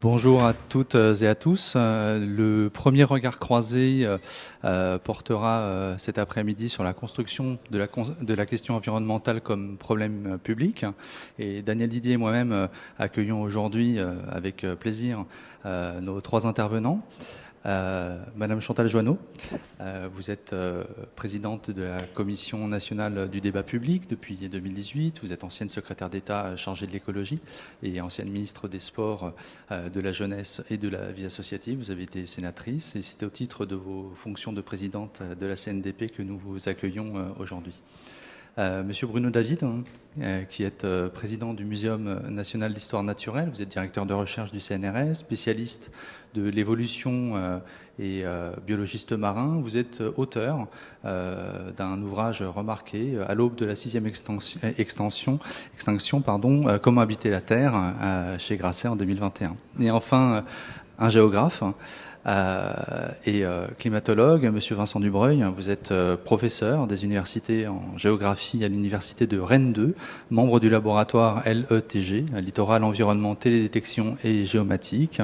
Bonjour à toutes et à tous. Le premier regard croisé portera cet après-midi sur la construction de la question environnementale comme problème public. Et Daniel Didier et moi-même accueillons aujourd'hui avec plaisir nos trois intervenants. Madame Chantal Joanneau, vous êtes présidente de la Commission nationale du débat public depuis 2018. Vous êtes ancienne secrétaire d'État chargée de l'écologie et ancienne ministre des Sports, de la jeunesse et de la vie associative. Vous avez été sénatrice et c'est au titre de vos fonctions de présidente de la CNDP que nous vous accueillons aujourd'hui. Monsieur Bruno David, qui est président du Muséum national d'histoire naturelle, vous êtes directeur de recherche du CNRS, spécialiste de l'évolution et biologiste marin. Vous êtes auteur d'un ouvrage remarqué à l'aube de la 6e extinction, Comment habiter la Terre, chez Grasset en 2021. Et enfin, un géographe et climatologue, Monsieur Vincent Dubreuil. Vous êtes professeur des universités en géographie à l'université de Rennes 2, membre du laboratoire LETG, Littoral, Environnement, Télédétection et Géomatique.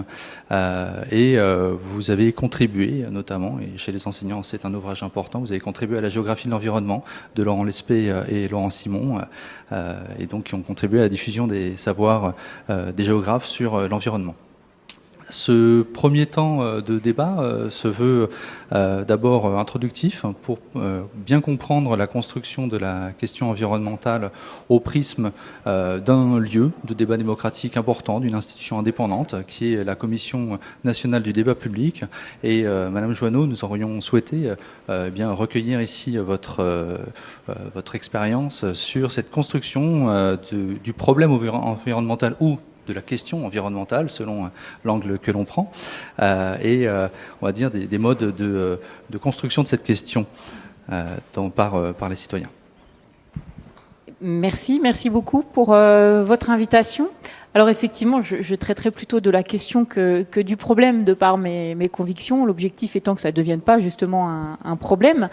Et vous avez contribué, notamment, et chez les enseignants c'est un ouvrage important, vous avez contribué à la géographie de l'environnement de Laurent Lespée et Laurent Simon, et donc qui ont contribué à la diffusion des savoirs des géographes sur l'environnement. Ce premier temps de débat se veut d'abord introductif pour bien comprendre la construction de la question environnementale au prisme d'un lieu de débat démocratique important, d'une institution indépendante qui est la Commission nationale du débat public. Et Madame Joanneau, nous aurions souhaité bien recueillir ici votre expérience sur cette construction du problème environnemental ou de la question environnementale, selon l'angle que l'on prend, et on va dire des modes de construction de cette question par les citoyens. Merci beaucoup pour votre invitation. Alors effectivement, je traiterai plutôt de la question que du problème de par mes convictions, l'objectif étant que ça ne devienne pas justement un problème.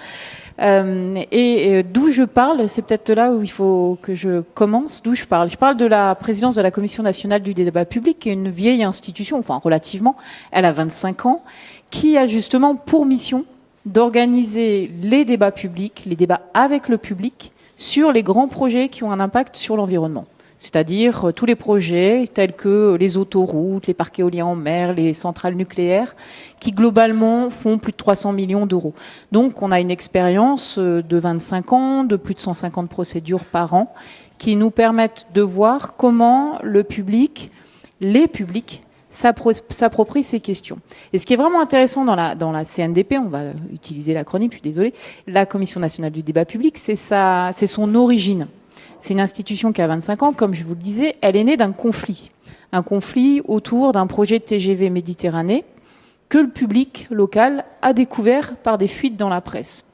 Et d'où je parle, c'est peut-être là où il faut que je commence. D'où je parle de la présidence de la Commission nationale du débat public, qui est une vieille institution, enfin relativement, elle a 25 ans, qui a justement pour mission d'organiser les débats publics, les débats avec le public, sur les grands projets qui ont un impact sur l'environnement. C'est-à-dire tous les projets tels que les autoroutes, les parcs éoliens en mer, les centrales nucléaires, qui globalement font plus de 300 millions d'euros. Donc on a une expérience de 25 ans, de plus de 150 procédures par an, qui nous permettent de voir comment le public, les publics, s'approprient ces questions. Et ce qui est vraiment intéressant dans la CNDP, on va utiliser l'acronyme, je suis désolée, la Commission nationale du débat public, c'est son origine. C'est une institution qui a 25 ans, comme je vous le disais, elle est née d'un conflit. Un conflit autour d'un projet de TGV Méditerranée que le public local a découvert par des fuites dans la presse.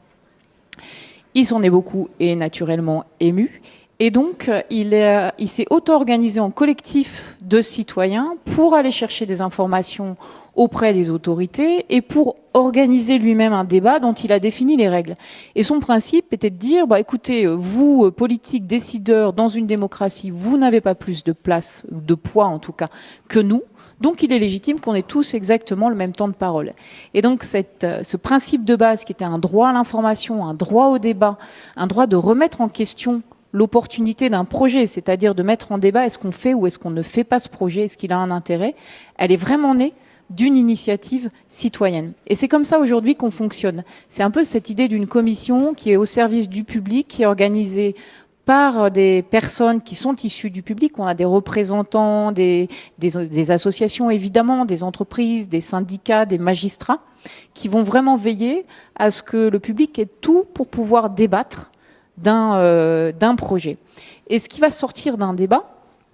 Il s'en est beaucoup et naturellement ému. Et donc, il s'est auto-organisé en collectif de citoyens pour aller chercher des informations auprès des autorités et pour organiser lui-même un débat dont il a défini les règles. Et son principe était de dire, écoutez, vous, politiques, décideurs, dans une démocratie, vous n'avez pas plus de place, de poids en tout cas, que nous. Donc il est légitime qu'on ait tous exactement le même temps de parole. Et donc ce principe de base qui était un droit à l'information, un droit au débat, un droit de remettre en question l'opportunité d'un projet, c'est-à-dire de mettre en débat est-ce qu'on fait ou est-ce qu'on ne fait pas ce projet, est-ce qu'il a un intérêt, elle est vraiment née d'une initiative citoyenne. Et c'est comme ça aujourd'hui qu'on fonctionne. C'est un peu cette idée d'une commission qui est au service du public, qui est organisée par des personnes qui sont issues du public. On a des représentants, des associations évidemment, des entreprises, des syndicats, des magistrats, qui vont vraiment veiller à ce que le public ait tout pour pouvoir débattre d'un projet. Et ce qui va sortir d'un débat,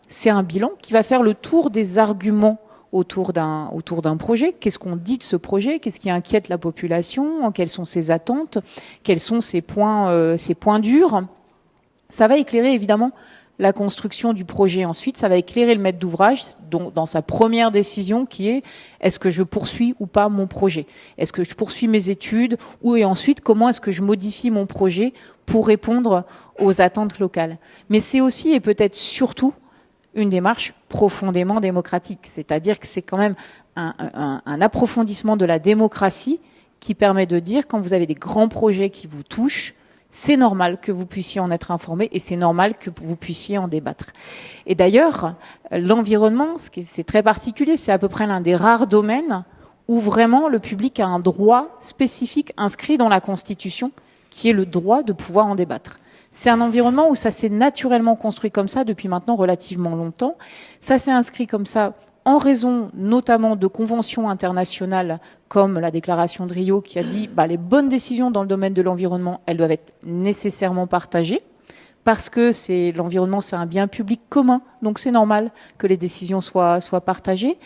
c'est un bilan qui va faire le tour des arguments autour d'un projet. Qu'est-ce qu'on dit de ce projet? Qu'est-ce qui inquiète la population? Quelles sont ses attentes? Quels sont ses points durs? Ça va éclairer évidemment la construction du projet ensuite. Ça va éclairer le maître d'ouvrage dans sa première décision qui est est-ce que je poursuis ou pas mon projet? Est-ce que je poursuis mes études? Et ensuite, comment est-ce que je modifie mon projet pour répondre aux attentes locales? Mais c'est aussi et peut-être surtout une démarche profondément démocratique. C'est-à-dire que c'est quand même un approfondissement de la démocratie qui permet de dire, quand vous avez des grands projets qui vous touchent, c'est normal que vous puissiez en être informé et c'est normal que vous puissiez en débattre. Et d'ailleurs, l'environnement, c'est très particulier, c'est à peu près l'un des rares domaines où vraiment le public a un droit spécifique inscrit dans la Constitution, qui est le droit de pouvoir en débattre. C'est un environnement où ça s'est naturellement construit comme ça depuis maintenant relativement longtemps. Ça s'est inscrit comme ça en raison notamment de conventions internationales comme la déclaration de Rio qui a dit les bonnes décisions dans le domaine de l'environnement, elles doivent être nécessairement partagées parce que l'environnement, c'est un bien public commun, donc c'est normal que les décisions soient partagées.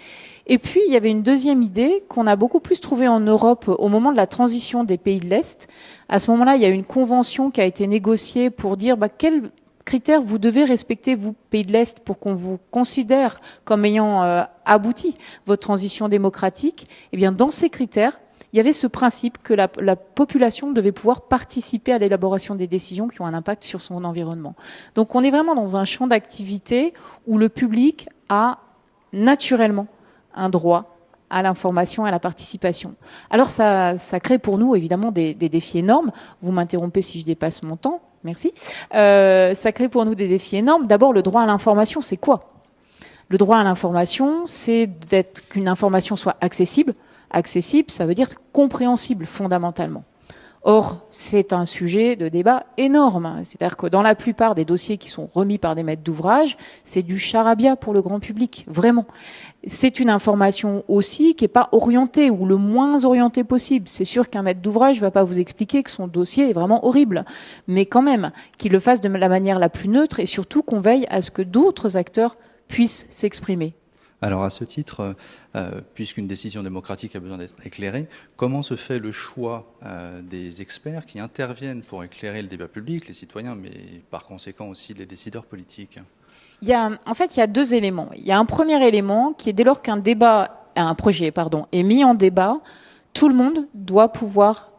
Et puis, il y avait une deuxième idée qu'on a beaucoup plus trouvée en Europe au moment de la transition des pays de l'Est. À ce moment-là, il y a une convention qui a été négociée pour dire quels critères vous devez respecter, vous, pays de l'Est, pour qu'on vous considère comme ayant abouti votre transition démocratique. Eh bien, dans ces critères, il y avait ce principe que la population devait pouvoir participer à l'élaboration des décisions qui ont un impact sur son environnement. Donc, on est vraiment dans un champ d'activité où le public a naturellement un droit à l'information et à la participation. Alors, ça crée pour nous, évidemment, des défis énormes. Vous m'interrompez si je dépasse mon temps. Merci. Ça crée pour nous des défis énormes. D'abord, le droit à l'information, c'est quoi ? Le droit à l'information, c'est qu'une information soit accessible. Accessible, ça veut dire compréhensible fondamentalement. Or, c'est un sujet de débat énorme. C'est-à-dire que dans la plupart des dossiers qui sont remis par des maîtres d'ouvrage, c'est du charabia pour le grand public, vraiment. C'est une information aussi qui n'est pas orientée ou le moins orientée possible. C'est sûr qu'un maître d'ouvrage ne va pas vous expliquer que son dossier est vraiment horrible. Mais quand même, qu'il le fasse de la manière la plus neutre et surtout qu'on veille à ce que d'autres acteurs puissent s'exprimer. Alors à ce titre, puisqu'une décision démocratique a besoin d'être éclairée, comment se fait le choix des experts qui interviennent pour éclairer le débat public, les citoyens, mais par conséquent aussi les décideurs politiques ? En fait, il y a deux éléments. Il y a un premier élément qui est dès lors qu'un projet est mis en débat, tout le monde doit pouvoir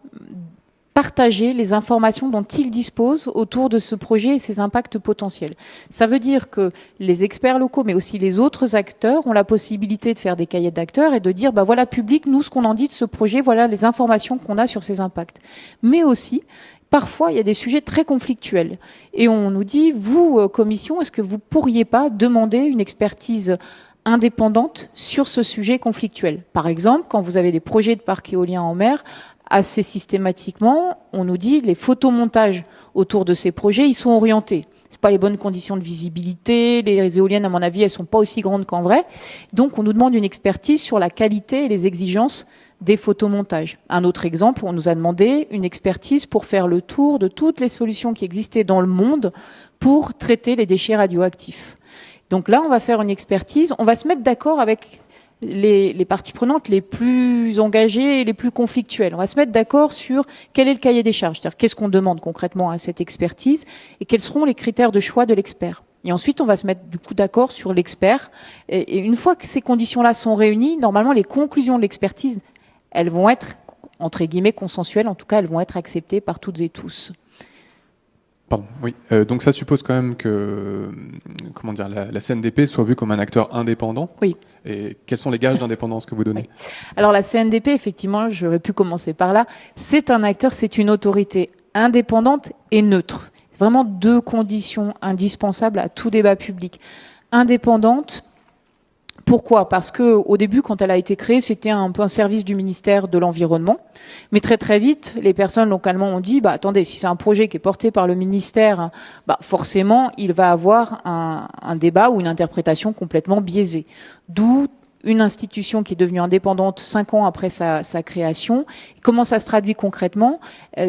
partager les informations dont il dispose autour de ce projet et ses impacts potentiels. Ça veut dire que les experts locaux, mais aussi les autres acteurs, ont la possibilité de faire des cahiers d'acteurs et de dire, voilà, public, nous, ce qu'on en dit de ce projet, voilà les informations qu'on a sur ses impacts. Mais aussi, parfois, il y a des sujets très conflictuels. Et on nous dit, vous, commission, est-ce que vous pourriez pas demander une expertise indépendante sur ce sujet conflictuel ? Par exemple, quand vous avez des projets de parcs éoliens en mer, assez systématiquement, on nous dit les photomontages autour de ces projets, ils sont orientés. C'est pas les bonnes conditions de visibilité. Les éoliennes, à mon avis, elles sont pas aussi grandes qu'en vrai. Donc, on nous demande une expertise sur la qualité et les exigences des photomontages. Un autre exemple, on nous a demandé une expertise pour faire le tour de toutes les solutions qui existaient dans le monde pour traiter les déchets radioactifs. Donc là, on va faire une expertise. On va se mettre d'accord avec les parties prenantes les plus engagées et les plus conflictuelles. On va se mettre d'accord sur quel est le cahier des charges, c'est-à-dire qu'est-ce qu'on demande concrètement à cette expertise et quels seront les critères de choix de l'expert. Et ensuite, on va se mettre du coup d'accord sur l'expert. Et une fois que ces conditions-là sont réunies, normalement, les conclusions de l'expertise, elles vont être, entre guillemets, consensuelles. En tout cas, elles vont être acceptées par toutes et tous. Pardon, oui. Donc ça suppose quand même que, la CNDP soit vue comme un acteur indépendant. Oui. Et quels sont les gages d'indépendance que vous donnez ? Oui. Alors la CNDP, effectivement, j'aurais pu commencer par là. C'est un acteur, c'est une autorité indépendante et neutre. C'est vraiment deux conditions indispensables à tout débat public. Indépendante. Pourquoi ? Parce que au début, quand elle a été créée, c'était un peu un service du ministère de l'Environnement. Mais très très vite, les personnes localement ont dit, attendez, si c'est un projet qui est porté par le ministère, forcément, il va avoir un débat ou une interprétation complètement biaisée. D'où une institution qui est devenue indépendante 5 ans après sa création. Comment ça se traduit concrètement ?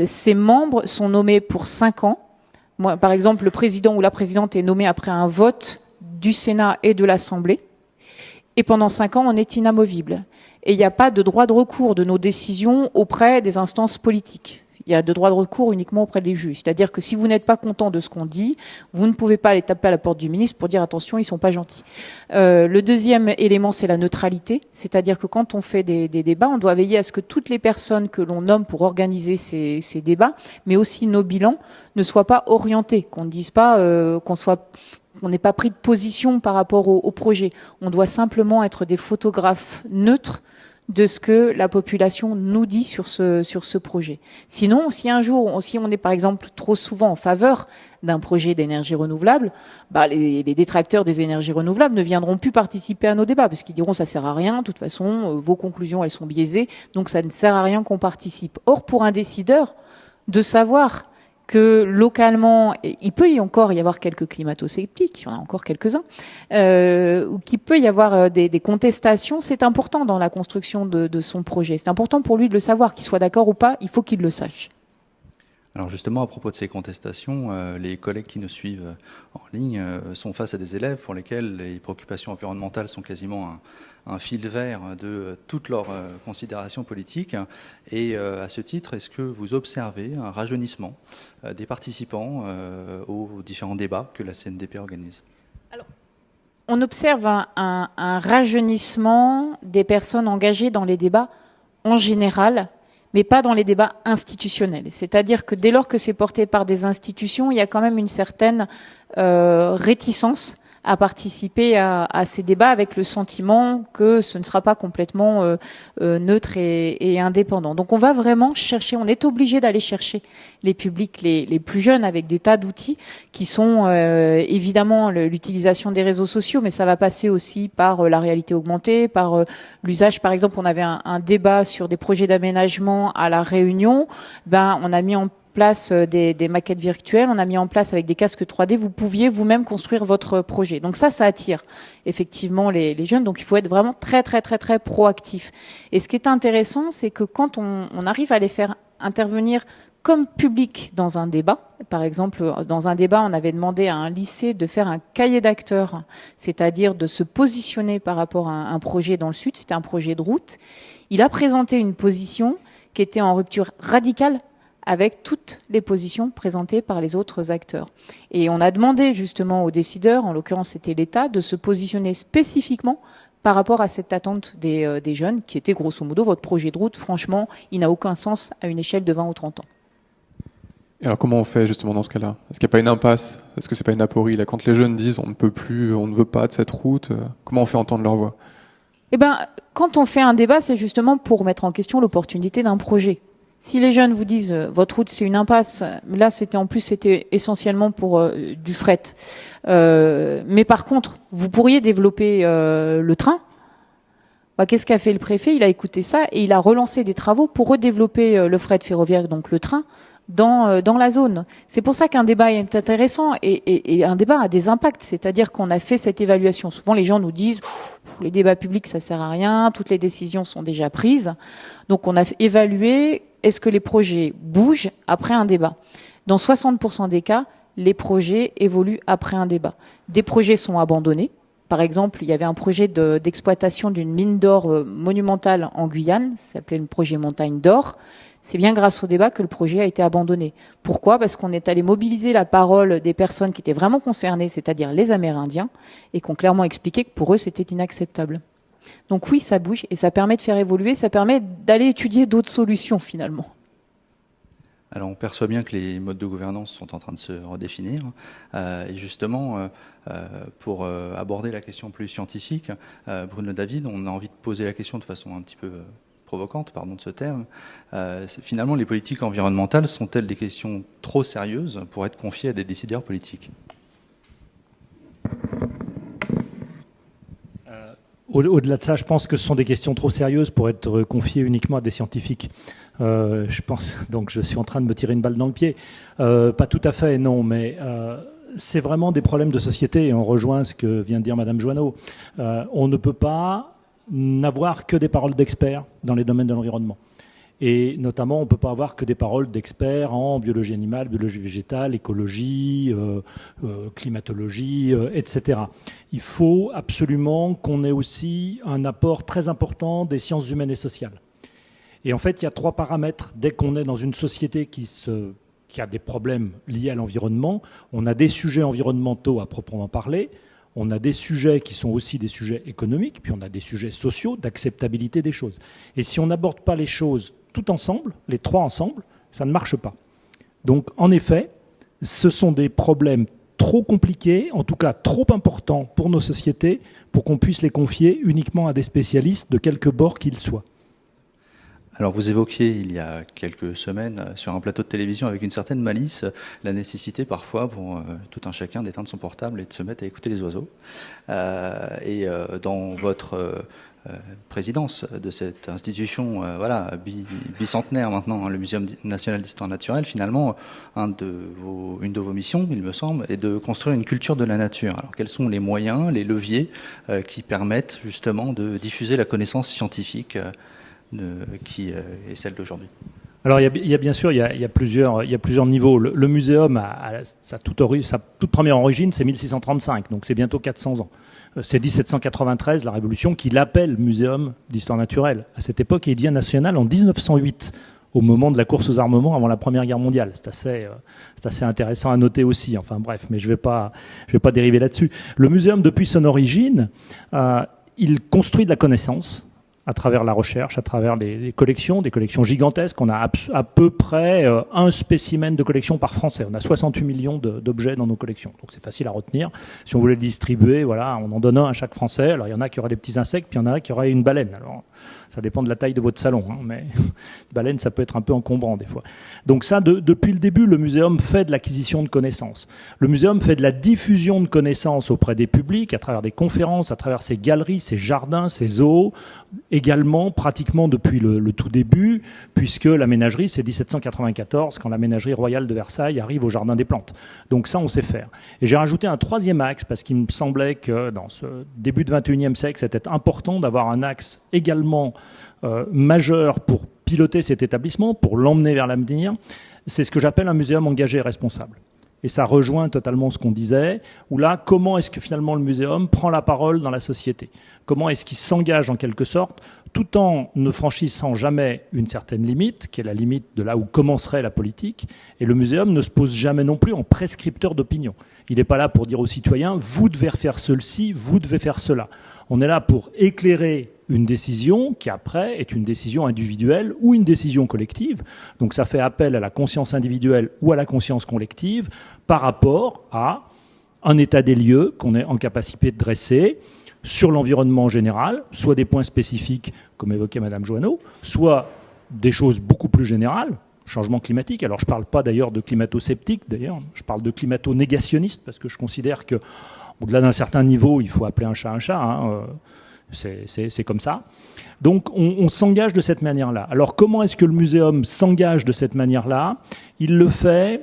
Ses membres sont nommés pour 5 ans. Moi, par exemple, le président ou la présidente est nommé après un vote du Sénat et de l'Assemblée. Et pendant 5 ans, on est inamovible. Et il n'y a pas de droit de recours de nos décisions auprès des instances politiques. Il y a de droit de recours uniquement auprès des juges. C'est-à-dire que si vous n'êtes pas content de ce qu'on dit, vous ne pouvez pas aller taper à la porte du ministre pour dire attention, ils sont pas gentils. Le deuxième élément, c'est la neutralité. C'est-à-dire que quand on fait des débats, on doit veiller à ce que toutes les personnes que l'on nomme pour organiser ces débats, mais aussi nos bilans, ne soient pas orientés, qu'on ne dise pas qu'on soit on n'est pas pris de position par rapport au projet. On doit simplement être des photographes neutres de ce que la population nous dit sur ce projet. Sinon, si un jour, si on est par exemple trop souvent en faveur d'un projet d'énergie renouvelable, les détracteurs des énergies renouvelables ne viendront plus participer à nos débats parce qu'ils diront ça sert à rien, de toute façon, vos conclusions elles sont biaisées, donc ça ne sert à rien qu'on participe. Or, pour un décideur, de savoir que localement, il peut y encore y avoir quelques climato-sceptiques, il y en a encore quelques-uns, ou qu'il peut y avoir des contestations, c'est important dans la construction de son projet. C'est important pour lui de le savoir, qu'il soit d'accord ou pas, il faut qu'il le sache. Alors justement, à propos de ces contestations, les collègues qui nous suivent en ligne sont face à des élèves pour lesquels les préoccupations environnementales sont quasiment un fil vert de toutes leurs considérations politiques. Et à ce titre, est-ce que vous observez un rajeunissement des participants aux différents débats que la CNDP organise ? Alors, on observe un rajeunissement des personnes engagées dans les débats en général, mais pas dans les débats institutionnels. C'est-à-dire que dès lors que c'est porté par des institutions, il y a quand même une certaine réticence à participer à ces débats avec le sentiment que ce ne sera pas complètement neutre et indépendant. Donc on va vraiment chercher, on est obligé d'aller chercher les publics les plus jeunes avec des tas d'outils qui sont évidemment l'utilisation des réseaux sociaux, mais ça va passer aussi par la réalité augmentée, par l'usage. Par exemple, on avait un débat sur des projets d'aménagement à La Réunion. On a mis en place des maquettes virtuelles, on a mis en place avec des casques 3D, vous pouviez vous-même construire votre projet. Donc ça attire effectivement les jeunes, donc il faut être vraiment très très très très proactif. Et ce qui est intéressant, c'est que quand on arrive à les faire intervenir comme public dans un débat, par exemple, dans un débat, on avait demandé à un lycée de faire un cahier d'acteurs, c'est-à-dire de se positionner par rapport à un projet dans le Sud, c'était un projet de route. Il a présenté une position qui était en rupture radicale avec toutes les positions présentées par les autres acteurs. Et on a demandé justement aux décideurs, en l'occurrence c'était l'État, de se positionner spécifiquement par rapport à cette attente des jeunes, qui était grosso modo votre projet de route, franchement, il n'a aucun sens à une échelle de 20 ou 30 ans. Et alors comment on fait justement dans ce cas-là ? Est-ce qu'il n'y a pas une impasse ? Est-ce que c'est pas une aporie là ? Quand les jeunes disent on ne peut plus, on ne veut pas de cette route, comment on fait entendre leur voix ? Quand on fait un débat, c'est justement pour mettre en question l'opportunité d'un projet. Si les jeunes vous disent votre route c'est une impasse, là c'était essentiellement pour du fret. Mais par contre, vous pourriez développer le train. Qu'est-ce qu'a fait le préfet ? Il a écouté ça et il a relancé des travaux pour redévelopper le fret ferroviaire, donc le train, dans la zone. C'est pour ça qu'un débat est intéressant et un débat a des impacts. C'est-à-dire qu'on a fait cette évaluation. Souvent les gens nous disent les débats publics ça sert à rien, toutes les décisions sont déjà prises. Donc on a évalué est-ce que les projets bougent après un débat. Dans 60% des cas, les projets évoluent après un débat. Des projets sont abandonnés. Par exemple, il y avait un projet d'exploitation d'une mine d'or monumentale en Guyane, ça s'appelait le projet Montagne d'Or. C'est bien grâce au débat que le projet a été abandonné. Pourquoi ? Parce qu'on est allé mobiliser la parole des personnes qui étaient vraiment concernées, c'est-à-dire les Amérindiens, et qui ont clairement expliqué que pour eux, c'était inacceptable. Donc oui, ça bouge et ça permet de faire évoluer, ça permet d'aller étudier d'autres solutions finalement. Alors on perçoit bien que les modes de gouvernance sont en train de se redéfinir. Et justement, pour aborder la question plus scientifique, Bruno David, on a envie de poser la question de façon un petit peu provocante, pardon de ce terme. Finalement, les politiques environnementales sont-elles des questions trop sérieuses pour être confiées à des décideurs politiques ? Au-delà de ça, je pense que ce sont des questions trop sérieuses pour être confiées uniquement à des scientifiques. Je pense, donc je suis en train de me tirer une balle dans le pied. Pas tout à fait, non, mais c'est vraiment des problèmes de société et on rejoint ce que vient de dire Madame Joanneau. On ne peut pas n'avoir que des paroles d'experts dans les domaines de l'environnement. Et notamment, on ne peut pas avoir que des paroles d'experts en biologie animale, biologie végétale, écologie, climatologie, etc. Il faut absolument qu'on ait aussi un apport très important des sciences humaines et sociales. Et en fait, il y a 3 paramètres. Dès qu'on est dans une société qui a des problèmes liés à l'environnement, on a des sujets environnementaux à proprement parler, on a des sujets qui sont aussi des sujets économiques, puis on a des sujets sociaux, d'acceptabilité des choses. Et si on n'aborde pas les choses tout ensemble, les 3 ensemble, ça ne marche pas. Donc, en effet, ce sont des problèmes trop compliqués, en tout cas trop importants pour nos sociétés, pour qu'on puisse les confier uniquement à des spécialistes de quelque bord qu'ils soient. Alors vous évoquiez il y a quelques semaines sur un plateau de télévision avec une certaine malice la nécessité parfois pour tout un chacun d'éteindre son portable et de se mettre à écouter les oiseaux. Dans votre présidence de cette institution bicentenaire maintenant, le Muséum national d'histoire naturelle, finalement, une de vos missions, il me semble, est de construire une culture de la nature. Alors quels sont les moyens, les leviers qui permettent justement de diffuser la connaissance scientifique qui est celle d'aujourd'hui? Alors il y a bien sûr il y a plusieurs niveaux. Le muséum sa toute première origine, c'est 1635, donc c'est bientôt 400 ans. C'est 1793, la Révolution, qui l'appelle Muséum d'histoire naturelle. À cette époque, il devient national en 1908, au moment de la course aux armements avant la Première Guerre mondiale. C'est assez intéressant à noter aussi. Enfin bref, mais je vais pas dériver là-dessus. Le muséum, depuis son origine, il construit de la connaissance à travers la recherche, à travers des collections gigantesques. On a à peu près un spécimen de collection par Français. On a 68 millions d'objets dans nos collections. Donc c'est facile à retenir. Si on voulait le distribuer, voilà, on en donne un à chaque Français. Alors il y en a qui auraient des petits insectes, puis il y en a qui auraient une baleine. Alors ça dépend de la taille de votre salon, hein, mais une baleine, ça peut être un peu encombrant des fois. Donc ça, depuis le début, le muséum fait de l'acquisition de connaissances. Le muséum fait de la diffusion de connaissances auprès des publics, à travers des conférences, à travers ses galeries, ses jardins, ses zoos, également pratiquement depuis le tout début, puisque la ménagerie, c'est 1794, quand la ménagerie royale de Versailles arrive au Jardin des Plantes. Donc ça, on sait faire. Et j'ai rajouté un troisième axe, parce qu'il me semblait que dans ce début du XXIe siècle, c'était important d'avoir un axe également majeur pour piloter cet établissement, pour l'emmener vers l'avenir. C'est ce que j'appelle un muséum engagé et responsable. Et ça rejoint totalement ce qu'on disait, où là, comment est-ce que finalement le muséum prend la parole dans la société? Comment est-ce qu'il s'engage en quelque sorte, tout en ne franchissant jamais une certaine limite, qui est la limite de là où commencerait la politique, et le muséum ne se pose jamais non plus en prescripteur d'opinion. Il n'est pas là pour dire aux citoyens, vous devez faire ceci, vous devez faire cela. On est là pour éclairer une décision qui après est une décision individuelle ou une décision collective. Donc ça fait appel à la conscience individuelle ou à la conscience collective par rapport à un état des lieux qu'on est en capacité de dresser sur l'environnement en général, soit des points spécifiques comme évoquait Madame Joanneau, soit des choses beaucoup plus générales, changement climatique. Alors je ne parle pas d'ailleurs de climato-sceptique, d'ailleurs, je parle de climato-négationniste parce que je considère que au-delà d'un certain niveau, il faut appeler un chat un chat. Hein, c'est comme ça. Donc on s'engage de cette manière-là. Alors comment est-ce que le muséum s'engage de cette manière-là? Il le fait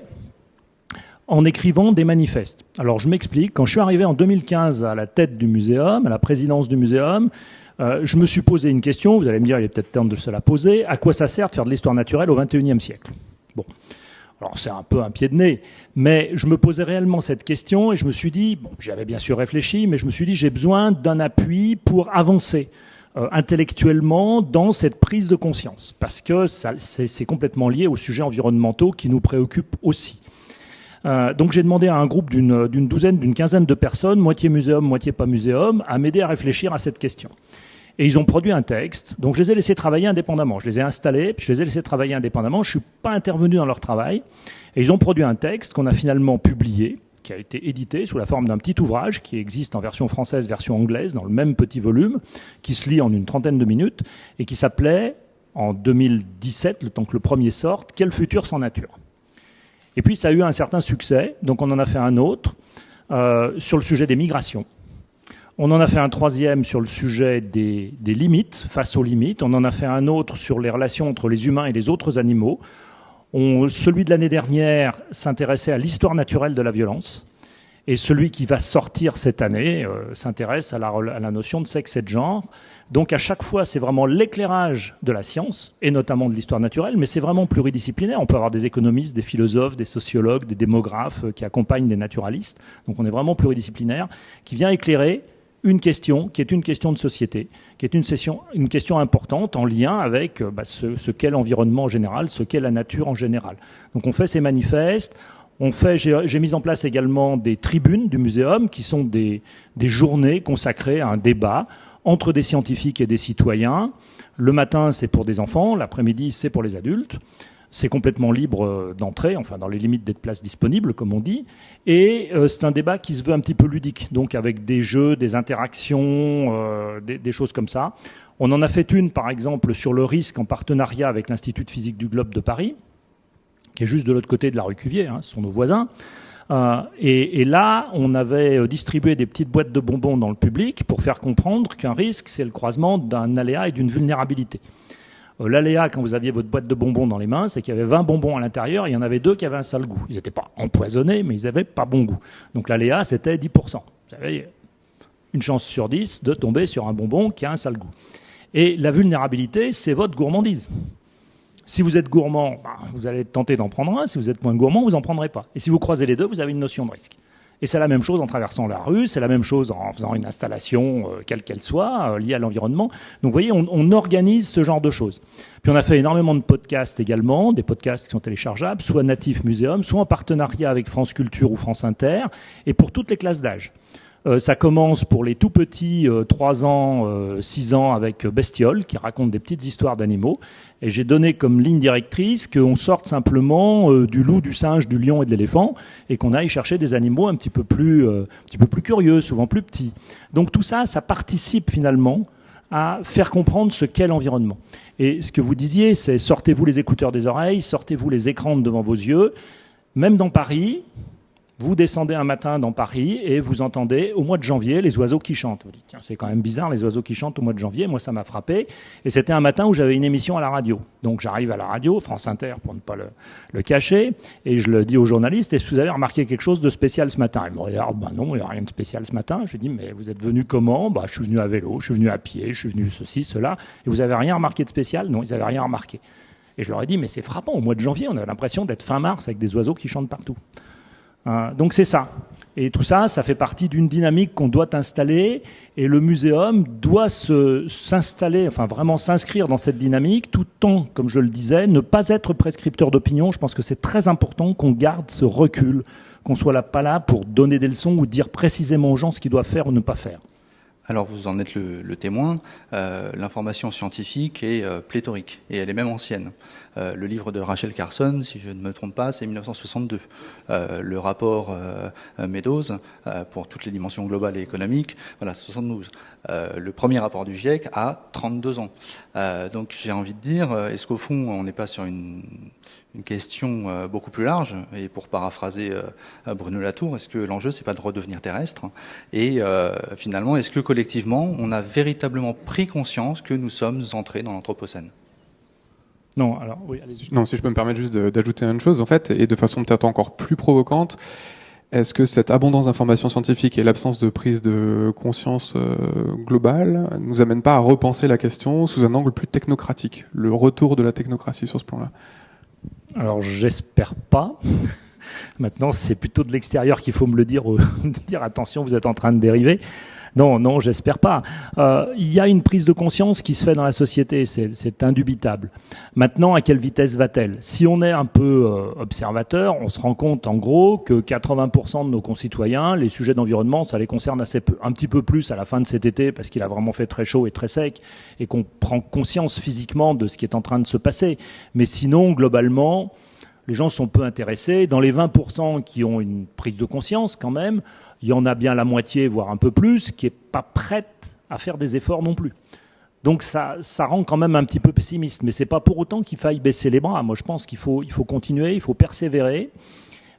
en écrivant des manifestes. Alors je m'explique. Quand je suis arrivé en 2015 à la tête du muséum, à la présidence du muséum, je me suis posé une question. Vous allez me dire, il est peut-être temps de se la poser. À quoi ça sert de faire de l'histoire naturelle au XXIe siècle? Bon. Alors c'est un peu un pied de nez, mais je me posais réellement cette question et je me suis dit, bon, j'avais bien sûr réfléchi, mais je me suis dit j'ai besoin d'un appui pour avancer intellectuellement dans cette prise de conscience, parce que c'est complètement lié aux sujets environnementaux qui nous préoccupent aussi. Donc j'ai demandé à un groupe d'une quinzaine de personnes, moitié muséum, moitié pas muséum, à m'aider à réfléchir à cette question. Et ils ont produit un texte, donc je les ai laissés travailler indépendamment. Je les ai installés, puis je les ai laissés travailler indépendamment. Je ne suis pas intervenu dans leur travail. Et ils ont produit un texte qu'on a finalement publié, qui a été édité sous la forme d'un petit ouvrage qui existe en version française, version anglaise, dans le même petit volume, qui se lit en une trentaine de minutes, et qui s'appelait, en 2017, le temps que le premier sorte, « Quel futur sans nature ?» Et puis ça a eu un certain succès, donc on en a fait un autre sur le sujet des migrations. On en a fait un troisième sur le sujet des limites, face aux limites. On en a fait un autre sur les relations entre les humains et les autres animaux. Celui de l'année dernière s'intéressait à l'histoire naturelle de la violence. Et celui qui va sortir cette année s'intéresse à la notion de sexe et de genre. Donc à chaque fois, c'est vraiment l'éclairage de la science, et notamment de l'histoire naturelle, mais c'est vraiment pluridisciplinaire. On peut avoir des économistes, des philosophes, des sociologues, des démographes qui accompagnent des naturalistes. Donc on est vraiment pluridisciplinaire, qui vient éclairer une question qui est une question de société, qui est une question importante en lien avec ce qu'est l'environnement en général, ce qu'est la nature en général. Donc on fait ces manifestes, j'ai mis en place également des tribunes du muséum qui sont des journées consacrées à un débat entre des scientifiques et des citoyens. Le matin, c'est pour des enfants, l'après-midi, c'est pour les adultes. c'est complètement libre d'entrée, enfin dans les limites des places disponibles, comme on dit. Et c'est un débat qui se veut un petit peu ludique, donc avec des jeux, des interactions, des choses comme ça. On en a fait une, par exemple, sur le risque en partenariat avec l'Institut de physique du globe de Paris, qui est juste de l'autre côté de la rue Cuvier, ce sont nos voisins. Et là, on avait distribué des petites boîtes de bonbons dans le public pour faire comprendre qu'un risque, c'est le croisement d'un aléa et d'une vulnérabilité. L'aléa, quand vous aviez votre boîte de bonbons dans les mains, c'est qu'il y avait 20 bonbons à l'intérieur, il y en avait 2 qui avaient un sale goût. Ils n'étaient pas empoisonnés, mais ils n'avaient pas bon goût. Donc l'aléa, c'était 10%. Vous avez une chance sur 10 de tomber sur un bonbon qui a un sale goût. Et la vulnérabilité, c'est votre gourmandise. Si vous êtes gourmand, vous allez être tenté d'en prendre un. Si vous êtes moins gourmand, vous n'en prendrez pas. Et si vous croisez les deux, vous avez une notion de risque. Et c'est la même chose en traversant la rue, c'est la même chose en faisant une installation, quelle qu'elle soit, liée à l'environnement. Donc vous voyez, on organise ce genre de choses. Puis on a fait énormément de podcasts également, des podcasts qui sont téléchargeables, soit natifs muséum, soit en partenariat avec France Culture ou France Inter, et pour toutes les classes d'âge. Ça commence pour les tout petits, 3 ans, 6 ans, avec Bestiole, qui raconte des petites histoires d'animaux. Et j'ai donné comme ligne directrice qu'on sorte simplement du loup, du singe, du lion et de l'éléphant, et qu'on aille chercher des animaux un petit peu plus curieux, souvent plus petits. Donc tout ça, ça participe finalement à faire comprendre ce qu'est l'environnement. Et ce que vous disiez, c'est sortez-vous les écouteurs des oreilles, sortez-vous les écrans devant vos yeux. Même dans Paris, vous descendez un matin dans Paris et vous entendez au mois de janvier les oiseaux qui chantent. Vous dites, tiens, c'est quand même bizarre les oiseaux qui chantent au mois de janvier. Moi, ça m'a frappé. Et c'était un matin où j'avais une émission à la radio. Donc j'arrive à la radio, France Inter pour ne pas le cacher, et je le dis aux journalistes, est-ce que vous avez remarqué quelque chose de spécial ce matin? Ils me regardent, non, il n'y a rien de spécial ce matin. Je dis, mais vous êtes venu comment? Je suis venu à vélo, je suis venu à pied, je suis venu ceci, cela. Et vous n'avez rien remarqué de spécial? Non, ils n'avaient rien remarqué. Et je leur ai dit, mais c'est frappant, au mois de janvier, on a l'impression d'être fin mars avec des oiseaux qui chantent partout. Donc c'est ça. Et tout ça, ça fait partie d'une dynamique qu'on doit installer, et le muséum doit s'installer, enfin vraiment s'inscrire dans cette dynamique, tout en, comme je le disais, ne pas être prescripteur d'opinion. Je pense que c'est très important qu'on garde ce recul, qu'on soit pas là pour donner des leçons ou dire précisément aux gens ce qu'ils doivent faire ou ne pas faire. Alors vous en êtes le témoin, l'information scientifique est pléthorique, et elle est même ancienne. Le livre de Rachel Carson, si je ne me trompe pas, c'est 1962. Le rapport Meadows, pour toutes les dimensions globales et économiques, voilà, 72. Le premier rapport du GIEC a 32 ans. Donc j'ai envie de dire, est-ce qu'au fond on n'est pas sur une question beaucoup plus large, et pour paraphraser Bruno Latour, est-ce que l'enjeu c'est pas de redevenir terrestre, et finalement est-ce que collectivement on a véritablement pris conscience que nous sommes entrés dans l'anthropocène? Non, alors oui, allez-y. Non, si je peux me permettre juste d'ajouter une chose, en fait, et de façon peut-être encore plus provocante, est-ce que cette abondance d'informations scientifiques et l'absence de prise de conscience globale nous amène pas à repenser la question sous un angle plus technocratique, le retour de la technocratie sur ce plan-là? Alors, j'espère pas. Maintenant, c'est plutôt de l'extérieur qu'il faut me le dire, dire attention, vous êtes en train de dériver. Non, j'espère pas. Il y a une prise de conscience qui se fait dans la société, c'est indubitable. Maintenant, à quelle vitesse va-t-elle? Si on est un peu observateur, on se rend compte en gros que 80% de nos concitoyens, les sujets d'environnement, ça les concerne assez peu. Un petit peu plus à la fin de cet été, parce qu'il a vraiment fait très chaud et très sec, et qu'on prend conscience physiquement de ce qui est en train de se passer. Mais sinon, globalement, les gens sont peu intéressés. Dans les 20% qui ont une prise de conscience quand même, il y en a bien la moitié, voire un peu plus, qui n'est pas prête à faire des efforts non plus. Donc ça rend quand même un petit peu pessimiste. Mais ce n'est pas pour autant qu'il faille baisser les bras. Moi, je pense qu'il faut continuer, il faut persévérer.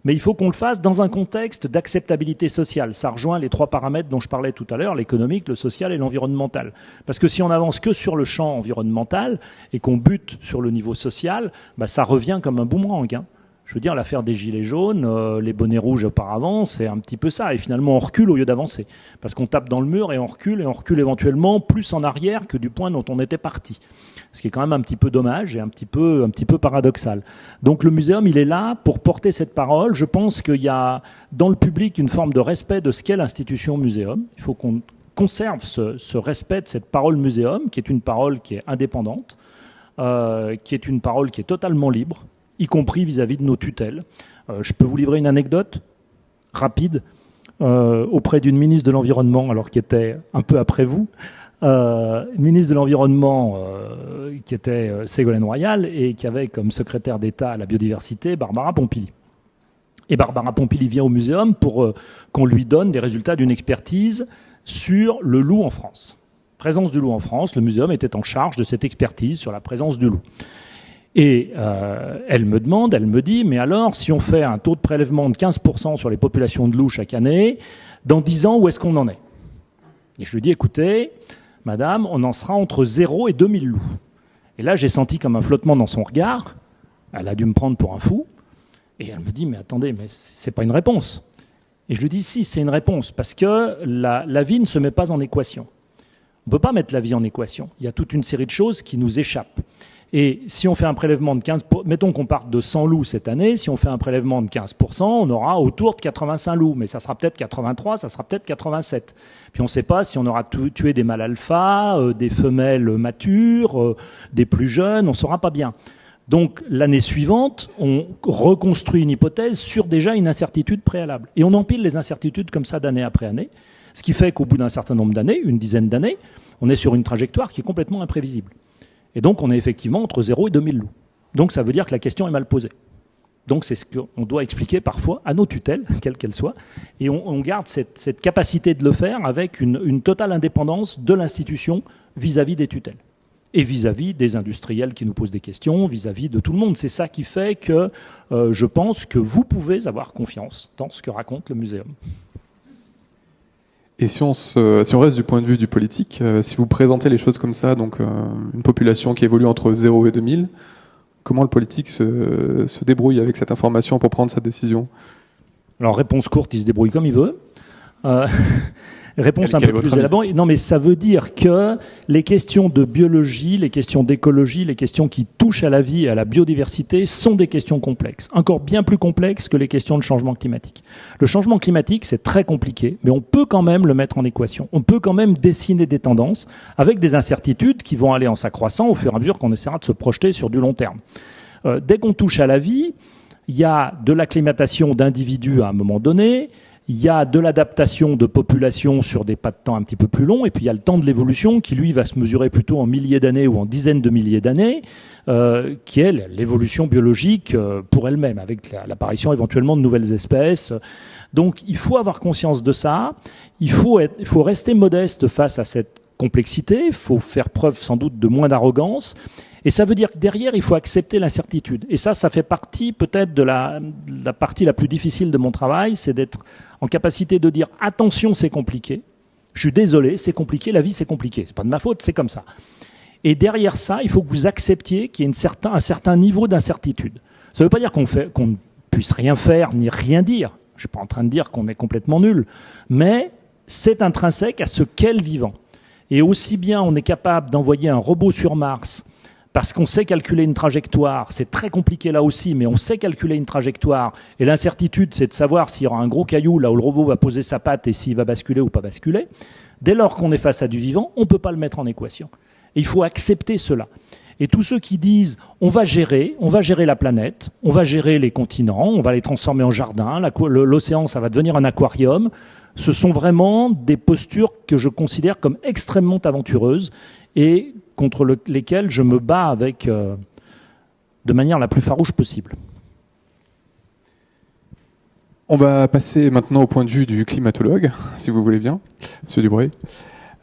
Mais il faut qu'on le fasse dans un contexte d'acceptabilité sociale. Ça rejoint les 3 paramètres dont je parlais tout à l'heure, l'économique, le social et l'environnemental. Parce que si on avance que sur le champ environnemental et qu'on bute sur le niveau social, ça revient comme un boomerang, hein. Je veux dire, l'affaire des gilets jaunes, les bonnets rouges auparavant, c'est un petit peu ça. Et finalement, on recule au lieu d'avancer. Parce qu'on tape dans le mur et on recule éventuellement plus en arrière que du point dont on était parti. Ce qui est quand même un petit peu dommage et un petit peu paradoxal. Donc le muséum, il est là pour porter cette parole. Je pense qu'il y a dans le public une forme de respect de ce qu'est l'institution muséum. Il faut qu'on conserve ce respect de cette parole muséum, qui est une parole qui est indépendante, qui est une parole qui est totalement libre, y compris vis-à-vis de nos tutelles. Je peux vous livrer une anecdote rapide auprès d'une ministre de l'Environnement, alors qui était un peu après vous, une ministre de l'Environnement qui était Ségolène Royal et qui avait comme secrétaire d'État à la biodiversité Barbara Pompili. Et Barbara Pompili vient au muséum pour qu'on lui donne des résultats d'une expertise sur le loup en France. Présence du loup en France, le muséum était en charge de cette expertise sur la présence du loup. Et elle me dit, mais alors, si on fait un taux de prélèvement de 15% sur les populations de loups chaque année, dans 10 ans, où est-ce qu'on en est? Et je lui dis, écoutez, madame, on en sera entre 0 et 2000 loups. Et là, j'ai senti comme un flottement dans son regard. Elle a dû me prendre pour un fou. Et elle me dit, mais attendez, mais c'est pas une réponse. Et je lui dis, si, c'est une réponse, parce que la vie ne se met pas en équation. On ne peut pas mettre la vie en équation. Il y a toute une série de choses qui nous échappent. Et si on fait un prélèvement de 15%, mettons qu'on parte de 100 loups cette année, si on fait un prélèvement de 15%, on aura autour de 85 loups. Mais ça sera peut-être 83, ça sera peut-être 87. Puis on ne sait pas si on aura tué des mâles alpha, des femelles matures, des plus jeunes, on ne saura pas bien. Donc l'année suivante, on reconstruit une hypothèse sur déjà une incertitude préalable. Et on empile les incertitudes comme ça d'année après année. Ce qui fait qu'au bout d'un certain nombre d'années, une dizaine d'années, on est sur une trajectoire qui est complètement imprévisible. Et donc, on est effectivement entre 0 et 2000 loups. Donc, ça veut dire que la question est mal posée. Donc, c'est ce qu'on doit expliquer parfois à nos tutelles, quelles qu'elles soient. Et on garde cette capacité de le faire avec une totale indépendance de l'institution vis-à-vis des tutelles. Et vis-à-vis des industriels qui nous posent des questions, vis-à-vis de tout le monde. C'est ça qui fait que je pense que vous pouvez avoir confiance dans ce que raconte le muséum. Et si on reste du point de vue du politique, si vous présentez les choses comme ça, donc une population qui évolue entre 0 et 2000, comment le politique se débrouille avec cette information pour prendre sa décision? Alors, réponse courte, il se débrouille comme il veut. Réponse un peu plus élaborée. Non, mais ça veut dire que les questions de biologie, les questions d'écologie, les questions qui touchent à la vie et à la biodiversité sont des questions complexes. Encore bien plus complexes que les questions de changement climatique. Le changement climatique, c'est très compliqué, mais on peut quand même le mettre en équation. On peut quand même dessiner des tendances avec des incertitudes qui vont aller en s'accroissant au fur et à mesure qu'on essaiera de se projeter sur du long terme. Dès qu'on touche à la vie, il y a de l'acclimatation d'individus à un moment donné, il y a de l'adaptation de populations sur des pas de temps un petit peu plus longs, et puis il y a le temps de l'évolution qui, lui, va se mesurer plutôt en milliers d'années ou en dizaines de milliers d'années, qui est l'évolution biologique pour elle-même, avec l'apparition éventuellement de nouvelles espèces. Donc il faut avoir conscience de ça, il faut rester modeste face à cette complexité, il faut faire preuve sans doute de moins d'arrogance, et ça veut dire que derrière, il faut accepter l'incertitude. Et ça fait partie peut-être de la partie la plus difficile de mon travail, c'est d'être en capacité de dire « attention, c'est compliqué, je suis désolé, c'est compliqué, la vie c'est compliqué, c'est pas de ma faute, c'est comme ça ». Et derrière ça, il faut que vous acceptiez qu'il y ait un certain niveau d'incertitude. Ça ne veut pas dire qu'on ne puisse rien faire ni rien dire. Je ne suis pas en train de dire qu'on est complètement nul. Mais c'est intrinsèque à ce qu'est le vivant. Et aussi bien on est capable d'envoyer un robot sur Mars parce qu'on sait calculer une trajectoire, c'est très compliqué là aussi, mais on sait calculer une trajectoire, et l'incertitude, c'est de savoir s'il y aura un gros caillou là où le robot va poser sa patte et s'il va basculer ou pas basculer. Dès lors qu'on est face à du vivant, on ne peut pas le mettre en équation. Et il faut accepter cela. Et tous ceux qui disent on va gérer la planète, on va gérer les continents, on va les transformer en jardin, l'océan ça va devenir un aquarium, ce sont vraiment des postures que je considère comme extrêmement aventureuses et contre lesquelles je me bats avec de manière la plus farouche possible. On va passer maintenant au point de vue du climatologue, si vous voulez bien, Monsieur Dubreuil.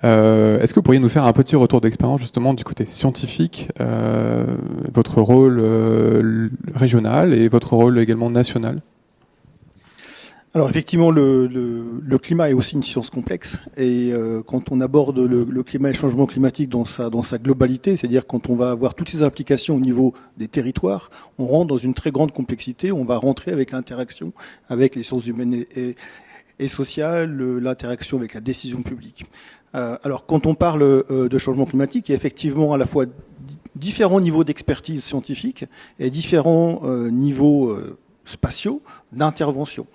Est-ce que vous pourriez nous faire un petit retour d'expérience justement du côté scientifique, votre rôle régional et votre rôle également national? Alors effectivement, le climat est aussi une science complexe, et quand on aborde le climat et le changement climatique dans sa globalité, c'est-à-dire quand on va avoir toutes ces implications au niveau des territoires, on rentre dans une très grande complexité. On va rentrer avec l'interaction avec les sciences humaines et sociales, l'interaction avec la décision publique. Alors quand on parle de changement climatique, il y a effectivement à la fois différents niveaux d'expertise scientifique et différents niveaux spatiaux d'intervention.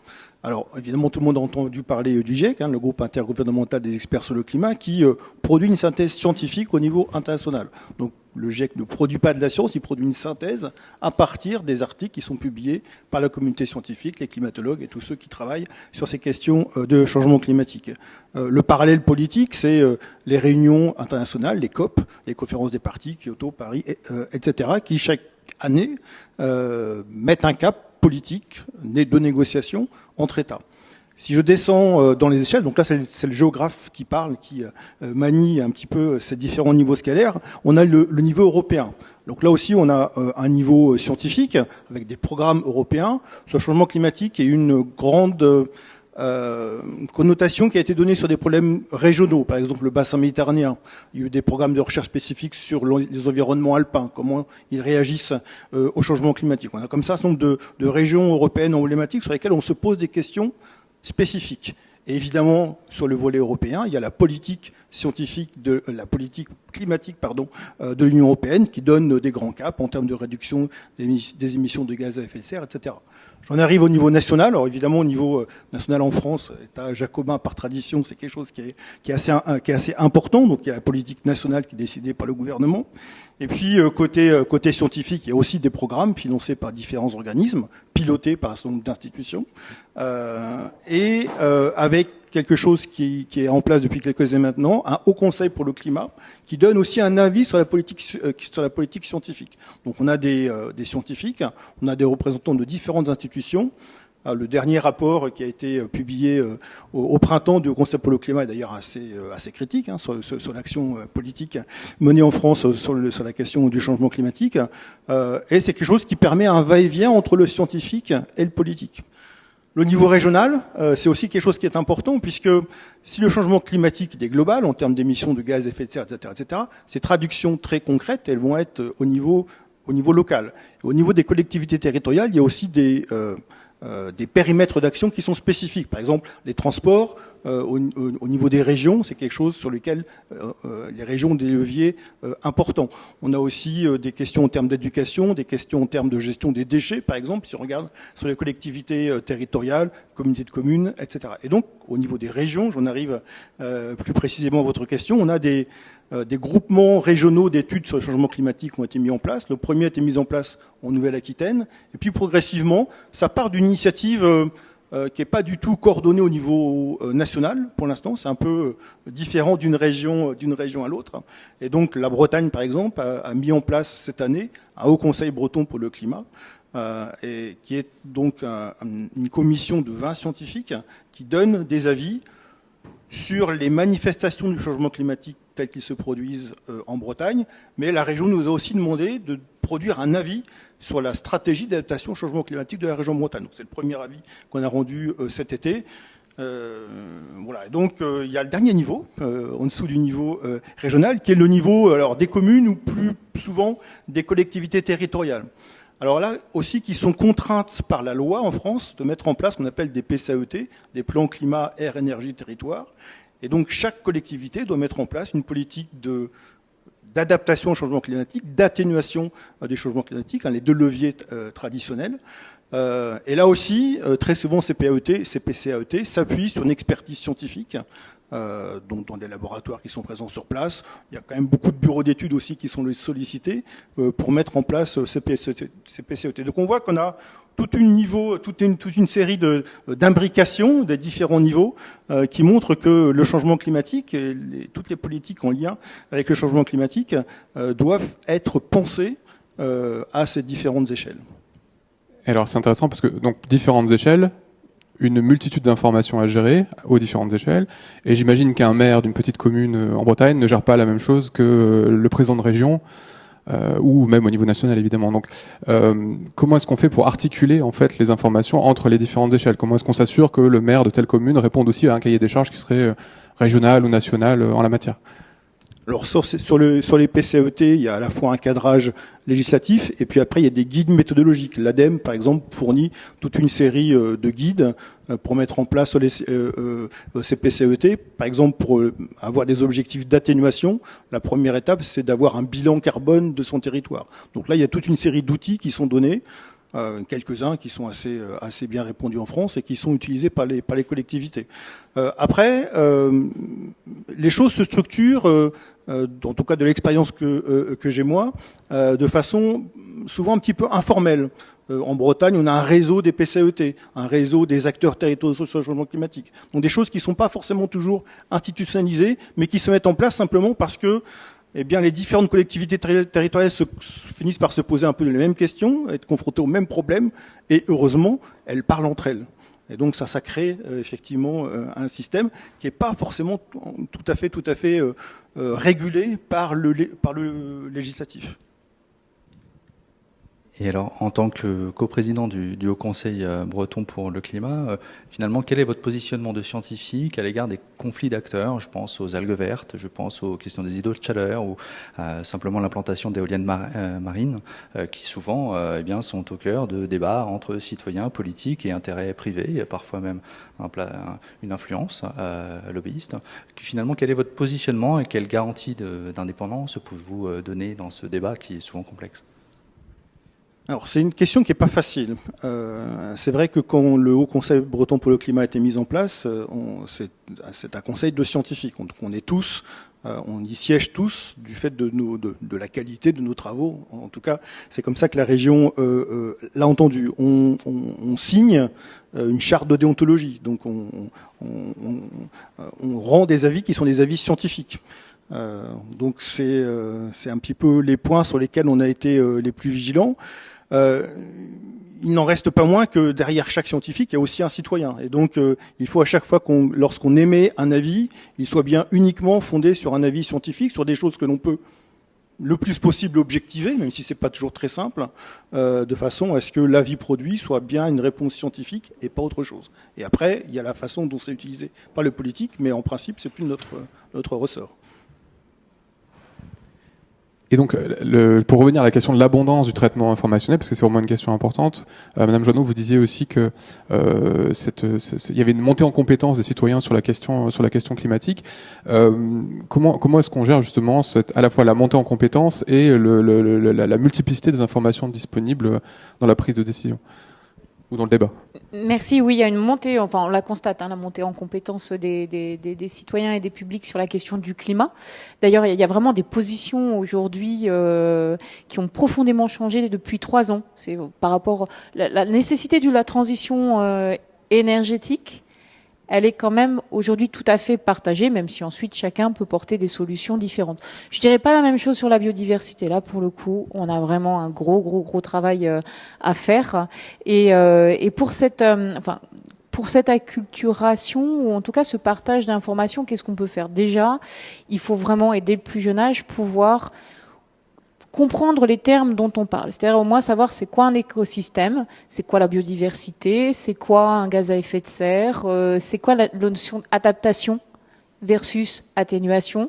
Alors, évidemment, tout le monde a entendu parler du GIEC, le groupe intergouvernemental des experts sur le climat, qui produit une synthèse scientifique au niveau international. Donc, le GIEC ne produit pas de la science, il produit une synthèse à partir des articles qui sont publiés par la communauté scientifique, les climatologues et tous ceux qui travaillent sur ces questions de changement climatique. Le parallèle politique, c'est les réunions internationales, les COP, les conférences des parties, Kyoto, Paris, etc., qui chaque année mettent un cap politique de négociation entre États. Si je descends dans les échelles, donc là c'est le géographe qui parle, qui manie un petit peu ces différents niveaux scalaires, on a le niveau européen. Donc là aussi on a un niveau scientifique avec des programmes européens. Ce changement climatique est une grande connotation qui a été donnée sur des problèmes régionaux, par exemple le bassin méditerranéen. Il y a eu des programmes de recherche spécifiques sur les environnements alpins, comment ils réagissent au changement climatique. On a comme ça un certain nombre de régions européennes emblématiques sur lesquelles on se pose des questions spécifiques. Et évidemment, sur le volet européen, il y a la politique scientifique, la politique climatique, de l'Union européenne qui donne des grands caps en termes de réduction des émissions de gaz à effet de serre, etc. J'en arrive au niveau national. Alors évidemment, au niveau national en France, État jacobin par tradition, c'est quelque chose qui est assez important. Donc il y a la politique nationale qui est décidée par le gouvernement. Et puis côté scientifique, il y a aussi des programmes financés par différents organismes, pilotés par un certain nombre d'institutions, avec quelque chose qui est en place depuis quelques années maintenant, un Haut Conseil pour le climat, qui donne aussi un avis sur la politique scientifique. Donc on a des scientifiques, on a des représentants de différentes institutions. Le dernier rapport qui a été publié au printemps du Haut Conseil pour le climat est d'ailleurs assez critique sur l'action politique menée en France sur la question du changement climatique. Et c'est quelque chose qui permet un va-et-vient entre le scientifique et le politique. Le niveau régional, c'est aussi quelque chose qui est important, puisque si le changement climatique est global en termes d'émissions de gaz à effet de serre, etc., ces traductions très concrètes, elles vont être au niveau local. Au niveau des collectivités territoriales, il y a aussi des périmètres d'action qui sont spécifiques. Par exemple, les transports, au niveau des régions, c'est quelque chose sur lequel les régions ont des leviers importants. On a aussi des questions en termes d'éducation, des questions en termes de gestion des déchets, par exemple, si on regarde sur les collectivités territoriales, communautés de communes, etc. Et donc, au niveau des régions, j'en arrive plus précisément à votre question, on a des groupements régionaux d'études sur le changement climatique qui ont été mis en place. Le premier a été mis en place en Nouvelle-Aquitaine. Et puis, progressivement, ça part d'une initiative qui n'est pas du tout coordonnée au niveau national. Pour l'instant, c'est un peu différent d'une région à l'autre. Et donc, la Bretagne, par exemple, a mis en place cette année un Haut Conseil breton pour le climat, et qui est donc une commission de 20 scientifiques qui donne des avis sur les manifestations du changement climatique telles qu'ils se produisent en Bretagne, mais la région nous a aussi demandé de produire un avis sur la stratégie d'adaptation au changement climatique de la région Bretagne. Donc c'est le premier avis qu'on a rendu cet été. Voilà. Donc il y a le dernier niveau, en dessous du niveau régional, qui est le niveau des communes ou plus souvent des collectivités territoriales. Alors là aussi, qui sont contraintes par la loi en France de mettre en place ce qu'on appelle des PCAET, des plans climat, air, énergie, territoire. Et donc chaque collectivité doit mettre en place une politique d'adaptation au changement climatique, d'atténuation des changements climatiques, les deux leviers traditionnels. Et là aussi, très souvent, ces PCAET s'appuient sur une expertise scientifique, donc dans des laboratoires qui sont présents sur place. Il y a quand même beaucoup de bureaux d'études aussi qui sont sollicités pour mettre en place ces PCAET. Donc on voit qu'on a toute une série d'imbrications des différents niveaux qui montrent que le changement climatique et toutes les politiques en lien avec le changement climatique doivent être pensées à ces différentes échelles. Alors c'est intéressant parce que donc différentes échelles, une multitude d'informations à gérer aux différentes échelles, et j'imagine qu'un maire d'une petite commune en Bretagne ne gère pas la même chose que le président de région, ou même au niveau national évidemment. Donc comment est-ce qu'on fait pour articuler en fait les informations entre les différentes échelles? Comment est-ce qu'on s'assure que le maire de telle commune réponde aussi à un cahier des charges qui serait régional ou national en la matière? Alors sur les PCAET, il y a à la fois un cadrage législatif et puis après il y a des guides méthodologiques. L'ADEME, par exemple, fournit toute une série de guides pour mettre en place ces PCAET. Par exemple, pour avoir des objectifs d'atténuation, la première étape, c'est d'avoir un bilan carbone de son territoire. Donc là, il y a toute une série d'outils qui sont donnés. quelques-uns qui sont assez bien répandus en France et qui sont utilisés par les collectivités. Après, les choses se structurent, en tout cas de l'expérience que j'ai moi, de façon souvent un petit peu informelle. En Bretagne, on a un réseau des PCET, un réseau des acteurs territoriaux sur le changement climatique. Donc des choses qui ne sont pas forcément toujours institutionnalisées, mais qui se mettent en place simplement parce que eh bien, les différentes collectivités territoriales finissent par se poser un peu les mêmes questions, être confrontées aux mêmes problèmes, et heureusement, elles parlent entre elles. Et donc ça crée effectivement un système qui n'est pas forcément tout à fait régulé par le législatif. Et alors, en tant que coprésident du Haut Conseil breton pour le climat, finalement, quel est votre positionnement de scientifique à l'égard des conflits d'acteurs? Je pense aux algues vertes, je pense aux questions des îlots de chaleur ou simplement l'implantation d'éoliennes marines, qui souvent sont au cœur de débats entre citoyens, politiques et intérêts privés, parfois même une influence lobbyiste. Finalement, quel est votre positionnement et quelle garantie d'indépendance pouvez-vous donner dans ce débat qui est souvent complexe? Alors, c'est une question qui n'est pas facile. C'est vrai que quand le Haut Conseil breton pour le climat a été mis en place, c'est un conseil de scientifiques. On est tous, on y siège tous du fait de la qualité de nos travaux. En tout cas, c'est comme ça que la région l'a entendu. On signe une charte de déontologie. Donc, on rend des avis qui sont des avis scientifiques. Donc, c'est un petit peu les points sur lesquels on a été les plus vigilants. Il n'en reste pas moins que derrière chaque scientifique, il y a aussi un citoyen. Et donc, il faut à chaque fois lorsqu'on émet un avis, il soit bien uniquement fondé sur un avis scientifique, sur des choses que l'on peut le plus possible objectiver, même si c'est pas toujours très simple, de façon à ce que l'avis produit soit bien une réponse scientifique et pas autre chose. Et après, il y a la façon dont c'est utilisé par le politique, mais en principe, c'est plus notre ressort. Et donc, pour revenir à la question de l'abondance du traitement informationnel, parce que c'est vraiment une question importante, Madame Joanneau, vous disiez aussi que il y avait une montée en compétence des citoyens sur la question climatique. Comment est-ce qu'on gère justement à la fois la montée en compétence et la multiplicité des informations disponibles dans la prise de décision ou dans le débat? Merci. Oui, il y a une montée, enfin on la constate, la montée en compétence des citoyens et des publics sur la question du climat. D'ailleurs, il y a vraiment des positions aujourd'hui qui ont profondément changé depuis 3 ans. C'est par rapport à la nécessité de la transition énergétique. Elle est quand même aujourd'hui tout à fait partagée, même si ensuite chacun peut porter des solutions différentes. Je dirais pas la même chose sur la biodiversité. Là, pour le coup, on a vraiment un gros travail à faire. Et pour cette acculturation, ou en tout cas ce partage d'informations, qu'est-ce qu'on peut faire? Déjà, il faut vraiment, et dès le plus jeune âge, pouvoir comprendre les termes dont on parle. C'est-à-dire au moins savoir c'est quoi un écosystème, c'est quoi la biodiversité, c'est quoi un gaz à effet de serre, c'est quoi la notion d'adaptation versus atténuation,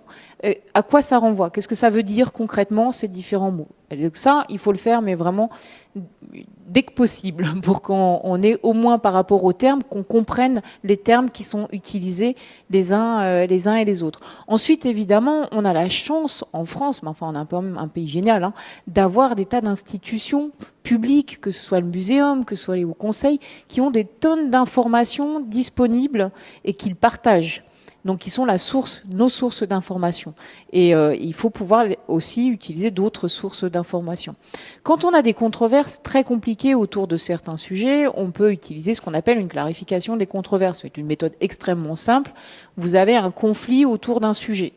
à quoi ça renvoie, qu'est-ce que ça veut dire concrètement ces différents mots. Et donc ça, il faut le faire, mais vraiment dès que possible, pour qu'on ait au moins par rapport aux termes, qu'on comprenne les termes qui sont utilisés les uns et les autres. Ensuite, évidemment, on a la chance en France, mais enfin on a un pays génial, d'avoir des tas d'institutions publiques, que ce soit le muséum, que ce soit les hauts conseils, qui ont des tonnes d'informations disponibles et qu'ils partagent. Donc, qui sont nos sources d'information. Et il faut pouvoir aussi utiliser d'autres sources d'information. Quand on a des controverses très compliquées autour de certains sujets, on peut utiliser ce qu'on appelle une clarification des controverses. C'est une méthode extrêmement simple. Vous avez un conflit autour d'un sujet.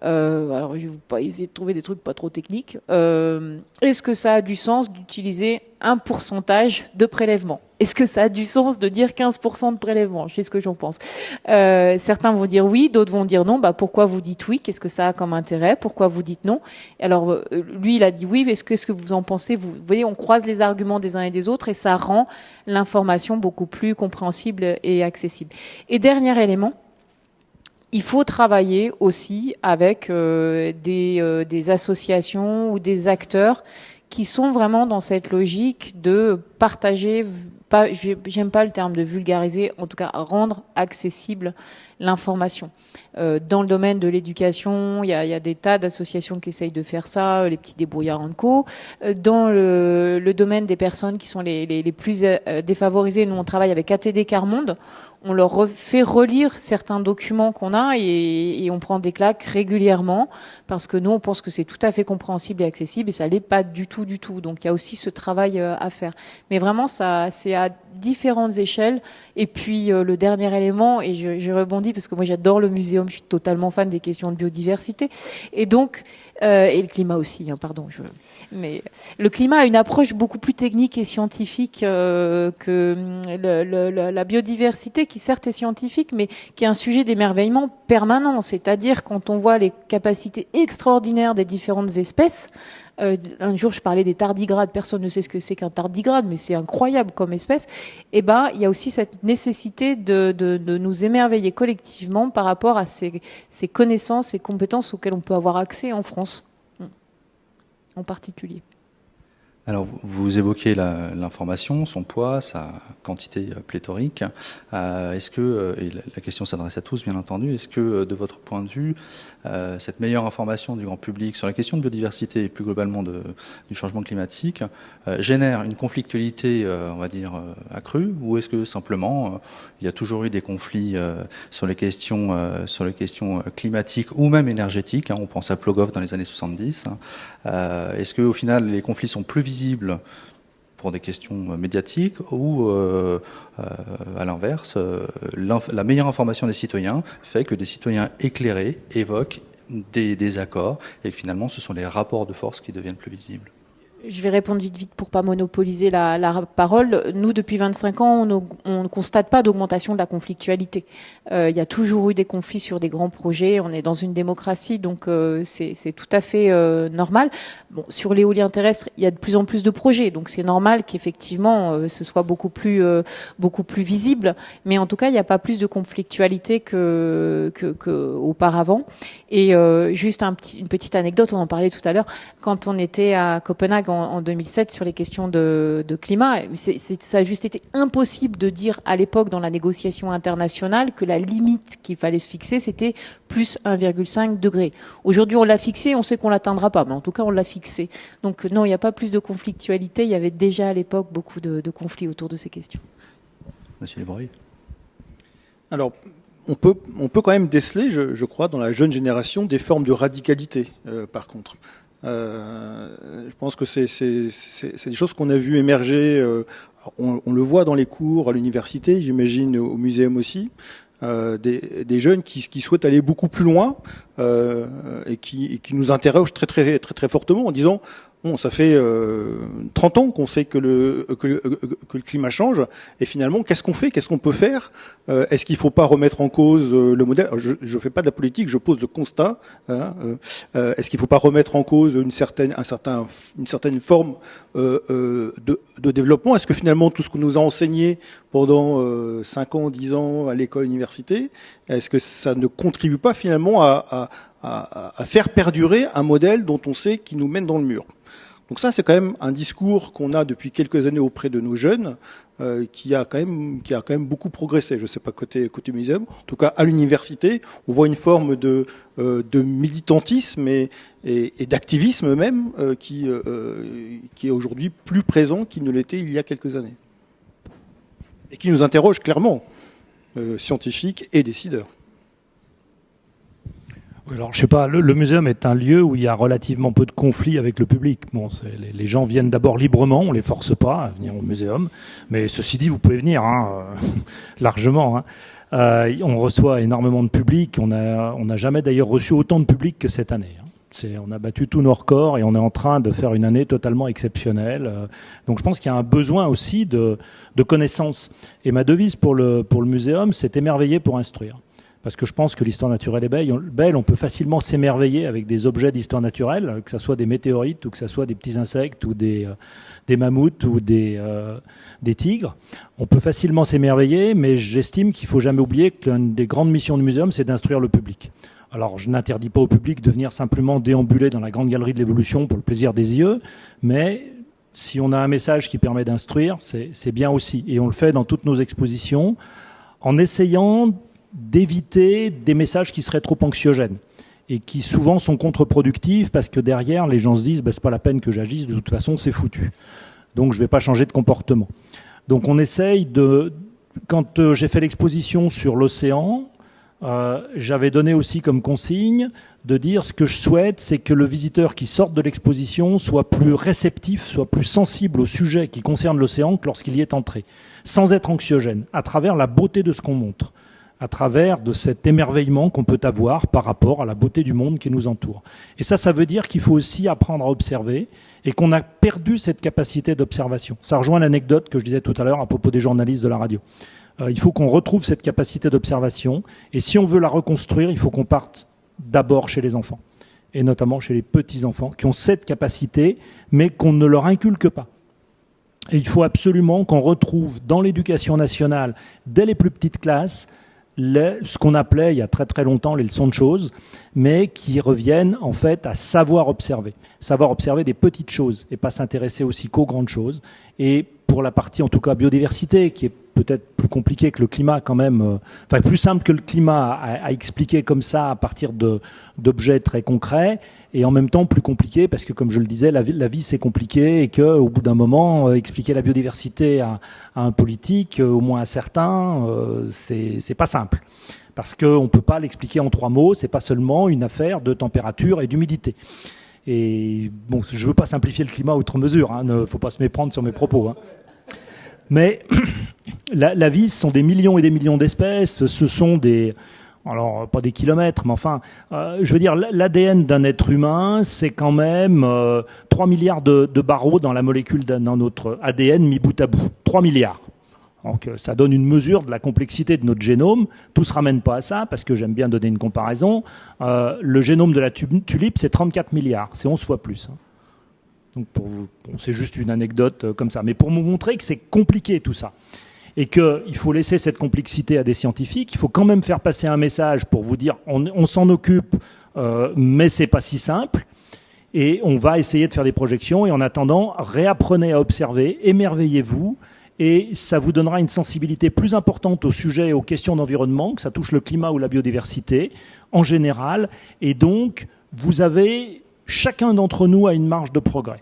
Alors, je vais pas essayer de trouver des trucs pas trop techniques. Est-ce que ça a du sens d'utiliser un pourcentage de prélèvement? Est-ce que ça a du sens de dire 15% de prélèvement? Je sais ce que j'en pense. Certains vont dire oui, d'autres vont dire non. Pourquoi vous dites oui? Qu'est-ce que ça a comme intérêt? Pourquoi vous dites non? Alors, lui, il a dit oui. Qu'est-ce que vous en pensez? Vous voyez, on croise les arguments des uns et des autres et ça rend l'information beaucoup plus compréhensible et accessible. Et dernier élément, il faut travailler aussi avec des associations ou des acteurs qui sont vraiment dans cette logique de partager, j'aime pas le terme de vulgariser, en tout cas rendre accessible l'information. Dans le domaine de l'éducation, il y a des tas d'associations qui essayent de faire ça, les petits débrouillards en co. Dans le domaine des personnes qui sont les plus défavorisées, nous on travaille avec ATD Quart Monde. On leur fait relire certains documents qu'on a et on prend des claques régulièrement parce que nous on pense que c'est tout à fait compréhensible et accessible et ça l'est pas du tout. Donc il y a aussi ce travail à faire. Mais vraiment ça c'est à différentes échelles. Et puis le dernier élément, et je rebondis parce que moi j'adore le muséum, je suis totalement fan des questions de biodiversité et donc et le climat aussi, mais le climat a une approche beaucoup plus technique et scientifique que la biodiversité, qui certes est scientifique, mais qui est un sujet d'émerveillement permanent. C'est-à-dire quand on voit les capacités extraordinaires des différentes espèces. Un jour, je parlais des tardigrades. Personne ne sait ce que c'est qu'un tardigrade, mais c'est incroyable comme espèce. Et ben, il y a aussi cette nécessité de nous émerveiller collectivement par rapport à ces connaissances et compétences auxquelles on peut avoir accès en France, en particulier. Alors, vous évoquez l'information, son poids, sa quantité pléthorique. Est-ce que, et la question s'adresse à tous, bien entendu, est-ce que, de votre point de vue, cette meilleure information du grand public sur la question de biodiversité et plus globalement du changement climatique génère une conflictualité, on va dire, accrue, ou est-ce que simplement il y a toujours eu des conflits sur les questions climatiques ou même énergétiques, on pense à Plogoff dans les années 70. Est-ce que au final les conflits sont plus visibles pour des questions médiatiques ou à l'inverse, la meilleure information des citoyens fait que des citoyens éclairés évoquent des désaccords et que finalement ce sont les rapports de force qui deviennent plus visibles? Je vais répondre vite pour pas monopoliser la parole. Nous, depuis 25 ans, on ne constate pas d'augmentation de la conflictualité. Il y a toujours eu des conflits sur des grands projets. On est dans une démocratie, donc c'est tout à fait normal. Bon, sur l'éolien terrestre, il y a de plus en plus de projets, donc c'est normal qu'effectivement ce soit beaucoup plus visible. Mais en tout cas, il n'y a pas plus de conflictualité que auparavant. Et juste une petite anecdote, on en parlait tout à l'heure, quand on était à Copenhague en 2007 sur les questions de climat, ça a juste été impossible de dire à l'époque dans la négociation internationale que la limite qu'il fallait se fixer, c'était plus 1,5 degré. Aujourd'hui, on l'a fixé, on sait qu'on l'atteindra pas, mais en tout cas, on l'a fixé. Donc non, il n'y a pas plus de conflictualité, il y avait déjà à l'époque beaucoup de conflits autour de ces questions. Monsieur Lebreuil. Alors, on peut quand même déceler, je crois, dans la jeune génération, des formes de radicalité, par contre. Je pense que c'est des choses qu'on a vu émerger. On le voit dans les cours à l'université, j'imagine au muséum aussi. Des jeunes qui souhaitent aller beaucoup plus loin et qui nous interrogent très fortement en disant bon, ça fait 30 ans qu'on sait que le climat change et finalement qu'est-ce qu'on fait, qu'est-ce qu'on peut faire, est-ce qu'il ne faut pas remettre en cause le modèle? Je ne fais pas de la politique, je pose le constat. Est-ce qu'il ne faut pas remettre en cause une certaine forme de développement? Est-ce que finalement tout ce qu'on nous a enseigné pendant 5 ans, 10 ans à l'école, université, est-ce que ça ne contribue pas finalement à faire perdurer un modèle dont on sait qu'il nous mène dans le mur? Donc ça, c'est quand même un discours qu'on a depuis quelques années auprès de nos jeunes, qui a quand même beaucoup progressé. Je ne sais pas côté muséum, en tout cas à l'université, on voit une forme de militantisme et d'activisme même qui est aujourd'hui plus présent qu'il ne l'était il y a quelques années et qui nous interroge clairement, scientifiques et décideurs. Alors, je sais pas, le muséum est un lieu où il y a relativement peu de conflits avec le public. Bon, les gens viennent d'abord librement, on les force pas à venir au muséum. Mais ceci dit, vous pouvez venir, largement. On reçoit énormément de public. On n'a jamais d'ailleurs reçu autant de public que cette année. On a battu tous nos records et on est en train de faire une année totalement exceptionnelle. Donc je pense qu'il y a un besoin aussi de connaissances. Et ma devise pour le muséum, c'est émerveiller pour instruire. Parce que je pense que l'histoire naturelle est belle. On peut facilement s'émerveiller avec des objets d'histoire naturelle, que ce soit des météorites ou que ce soit des petits insectes ou des mammouths ou des tigres. On peut facilement s'émerveiller, mais j'estime qu'il ne faut jamais oublier que l'une des grandes missions du muséum, c'est d'instruire le public. Alors, je n'interdis pas au public de venir simplement déambuler dans la grande galerie de l'évolution pour le plaisir des yeux, mais si on a un message qui permet d'instruire, c'est bien aussi. Et on le fait dans toutes nos expositions, en essayant d'éviter des messages qui seraient trop anxiogènes et qui souvent sont contre-productifs parce que derrière, les gens se disent c'est pas la peine que j'agisse, de toute façon, c'est foutu. Donc, je ne vais pas changer de comportement. Donc, on essaye de... Quand j'ai fait l'exposition sur l'océan, j'avais donné aussi comme consigne de dire ce que je souhaite, c'est que le visiteur qui sorte de l'exposition soit plus réceptif, soit plus sensible au sujet qui concerne l'océan que lorsqu'il y est entré, sans être anxiogène, à travers la beauté de ce qu'on montre, à travers de cet émerveillement qu'on peut avoir par rapport à la beauté du monde qui nous entoure. Et ça veut dire qu'il faut aussi apprendre à observer et qu'on a perdu cette capacité d'observation. Ça rejoint l'anecdote que je disais tout à l'heure à propos des journalistes de la radio. Il faut qu'on retrouve cette capacité d'observation et si on veut la reconstruire, il faut qu'on parte d'abord chez les enfants et notamment chez les petits-enfants qui ont cette capacité mais qu'on ne leur inculque pas. Et il faut absolument qu'on retrouve dans l'éducation nationale, dès les plus petites classes, ce qu'on appelait il y a très très longtemps les leçons de choses, mais qui reviennent en fait à savoir observer des petites choses et pas s'intéresser aussi qu'aux grandes choses. Et pour la partie en tout cas biodiversité, qui est peut-être plus compliqué que le climat quand même, enfin plus simple que le climat à expliquer comme ça à partir d'objets très concrets, et en même temps plus compliqué parce que comme je le disais, la vie c'est compliqué et qu'au bout d'un moment, expliquer la biodiversité à un politique, au moins à certains, c'est pas simple. Parce qu'on ne peut pas l'expliquer en 3 mots, c'est pas seulement une affaire de température et d'humidité. Et bon, je veux pas simplifier le climat outre mesure, hein, ne faut pas se méprendre sur mes propos. Hein. Mais la vie, ce sont des millions et des millions d'espèces, ce sont des... Alors, pas des kilomètres, mais enfin, je veux dire, l'ADN d'un être humain, c'est quand même 3 milliards de barreaux dans la molécule dans notre ADN mis bout à bout. 3 milliards. Donc, ça donne une mesure de la complexité de notre génome. Tout se ramène pas à ça, parce que j'aime bien donner une comparaison. Le génome de la tulipe, c'est 34 milliards. C'est 11 fois plus. Donc, pour vous, c'est juste une anecdote comme ça. Mais pour vous montrer que c'est compliqué, tout ça. Et qu'il faut laisser cette complexité à des scientifiques. Il faut quand même faire passer un message pour vous dire on s'en occupe, mais c'est pas si simple. Et on va essayer de faire des projections. Et en attendant, réapprenez à observer, émerveillez-vous. Et ça vous donnera une sensibilité plus importante au sujet et aux questions d'environnement, que ça touche le climat ou la biodiversité en général. Et donc, chacun d'entre nous a une marge de progrès.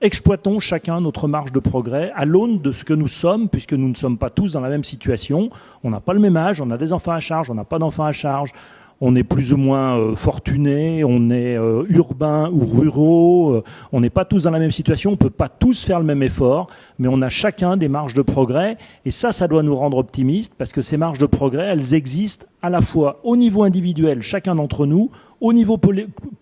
Exploitons chacun notre marge de progrès à l'aune de ce que nous sommes, puisque nous ne sommes pas tous dans la même situation. On n'a pas le même âge, on a des enfants à charge, on n'a pas d'enfants à charge, on est plus ou moins fortunés, on est urbains ou ruraux, on n'est pas tous dans la même situation, on ne peut pas tous faire le même effort, mais on a chacun des marges de progrès, et ça doit nous rendre optimistes, parce que ces marges de progrès, elles existent à la fois au niveau individuel, chacun d'entre nous, au niveau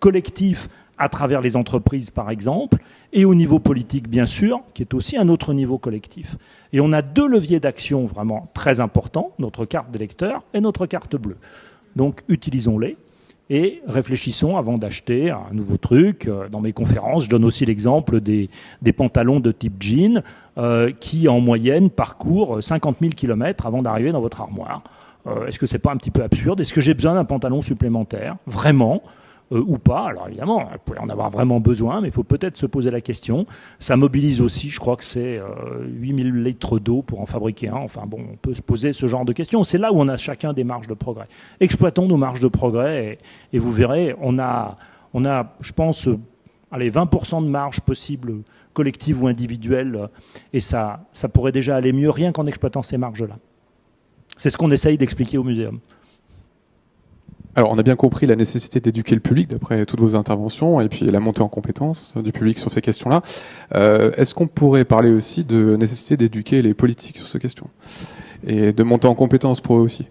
collectif, à travers les entreprises par exemple, et au niveau politique bien sûr, qui est aussi un autre niveau collectif. Et on a 2 leviers d'action vraiment très importants, notre carte d'électeur et notre carte bleue. Donc utilisons-les et réfléchissons avant d'acheter un nouveau truc. Dans mes conférences, je donne aussi l'exemple des pantalons de type jean qui en moyenne parcourent 50 000 km avant d'arriver dans votre armoire. Est-ce que c'est pas un petit peu absurde? Est-ce que j'ai besoin d'un pantalon supplémentaire? Vraiment ou pas. Alors évidemment, vous pouvez en avoir vraiment besoin, mais il faut peut-être se poser la question. Ça mobilise aussi, je crois que c'est 8000 litres d'eau pour en fabriquer un. Enfin bon, on peut se poser ce genre de questions. C'est là où on a chacun des marges de progrès. Exploitons nos marges de progrès et vous verrez, on a, je pense, 20% de marge possible, collective ou individuelle, et ça pourrait déjà aller mieux rien qu'en exploitant ces marges-là. C'est ce qu'on essaye d'expliquer au muséum. Alors, on a bien compris la nécessité d'éduquer le public, d'après toutes vos interventions, et puis la montée en compétences du public sur ces questions-là. Est-ce qu'on pourrait parler aussi de nécessité d'éduquer les politiques sur ces questions? Et de monter en compétences pour eux aussi?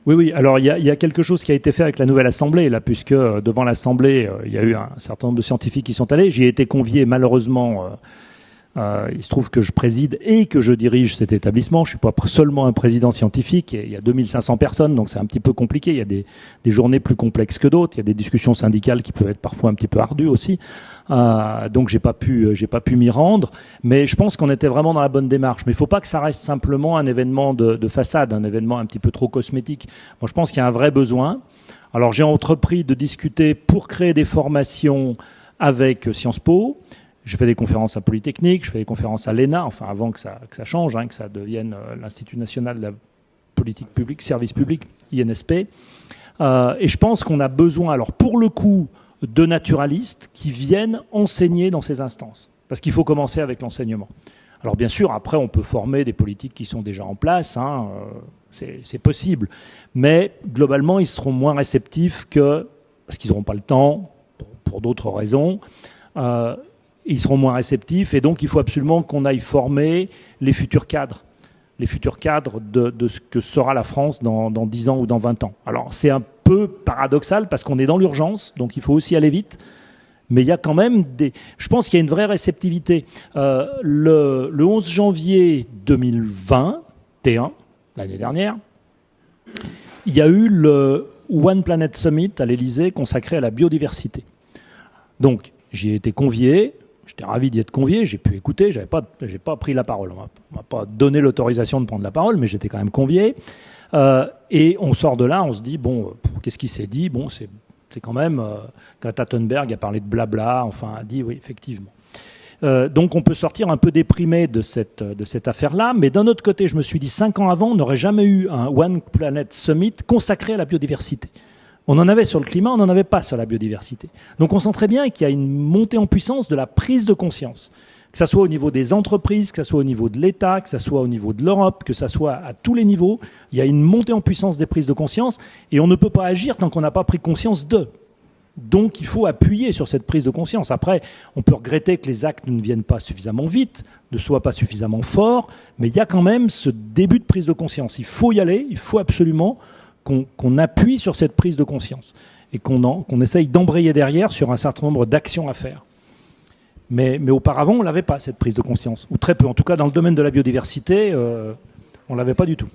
Oui. Alors, il y a quelque chose qui a été fait avec la nouvelle Assemblée, là, puisque devant l'Assemblée, il y a eu un certain nombre de scientifiques qui sont allés. J'y ai été convié, malheureusement... il se trouve que je préside et que je dirige cet établissement. Je ne suis pas seulement un président scientifique. Il y a 2500 personnes, donc c'est un petit peu compliqué. Il y a des journées plus complexes que d'autres. Il y a des discussions syndicales qui peuvent être parfois un petit peu ardues aussi. Donc j'ai pas pu m'y rendre. Mais je pense qu'on était vraiment dans la bonne démarche. Mais il ne faut pas que ça reste simplement un événement de façade, un événement un petit peu trop cosmétique. Moi, je pense qu'il y a un vrai besoin. Alors j'ai entrepris de discuter pour créer des formations avec Sciences Po. Je fais des conférences à Polytechnique, je fais des conférences à l'ENA, enfin avant que ça change, que ça devienne l'Institut national de la politique publique, service public, INSP. Et je pense qu'on a besoin, alors pour le coup, de naturalistes qui viennent enseigner dans ces instances. Parce qu'il faut commencer avec l'enseignement. Alors bien sûr, après, on peut former des politiques qui sont déjà en place, hein, c'est possible. Mais globalement, ils seront moins réceptifs parce qu'ils n'auront pas le temps, pour d'autres raisons. Ils seront moins réceptifs et donc il faut absolument qu'on aille former les futurs cadres de ce que sera la France dans 10 ans ou dans 20 ans. Alors c'est un peu paradoxal parce qu'on est dans l'urgence, donc il faut aussi aller vite. Mais il y a quand même je pense qu'il y a une vraie réceptivité. Le 11 janvier 2021, l'année dernière, il y a eu le One Planet Summit à l'Élysée consacré à la biodiversité. Donc j'y ai été convié. J'étais ravi d'y être convié, j'ai pu écouter, j'ai pas pris la parole. On m'a pas donné l'autorisation de prendre la parole, mais j'étais quand même convié. Et on sort de là, on se dit, bon, qu'est-ce qui s'est dit ? Bon, c'est quand même... Greta Thunberg a parlé de blabla, enfin, a dit, oui, effectivement. Donc on peut sortir un peu déprimé de cette affaire-là, mais d'un autre côté, je me suis dit, 5 ans avant, on n'aurait jamais eu un One Planet Summit consacré à la biodiversité. On en avait sur le climat, on n'en avait pas sur la biodiversité. Donc on sent très bien qu'il y a une montée en puissance de la prise de conscience. Que ça soit au niveau des entreprises, que ça soit au niveau de l'État, que ça soit au niveau de l'Europe, que ça soit à tous les niveaux, il y a une montée en puissance des prises de conscience et on ne peut pas agir tant qu'on n'a pas pris conscience d'eux. Donc il faut appuyer sur cette prise de conscience. Après, on peut regretter que les actes ne viennent pas suffisamment vite, ne soient pas suffisamment forts, mais il y a quand même ce début de prise de conscience. Il faut y aller, il faut absolument qu'on appuie sur cette prise de conscience et qu'on essaye d'embrayer derrière sur un certain nombre d'actions à faire. Mais auparavant, on l'avait pas, cette prise de conscience, ou très peu. En tout cas, dans le domaine de la biodiversité, on l'avait pas du tout.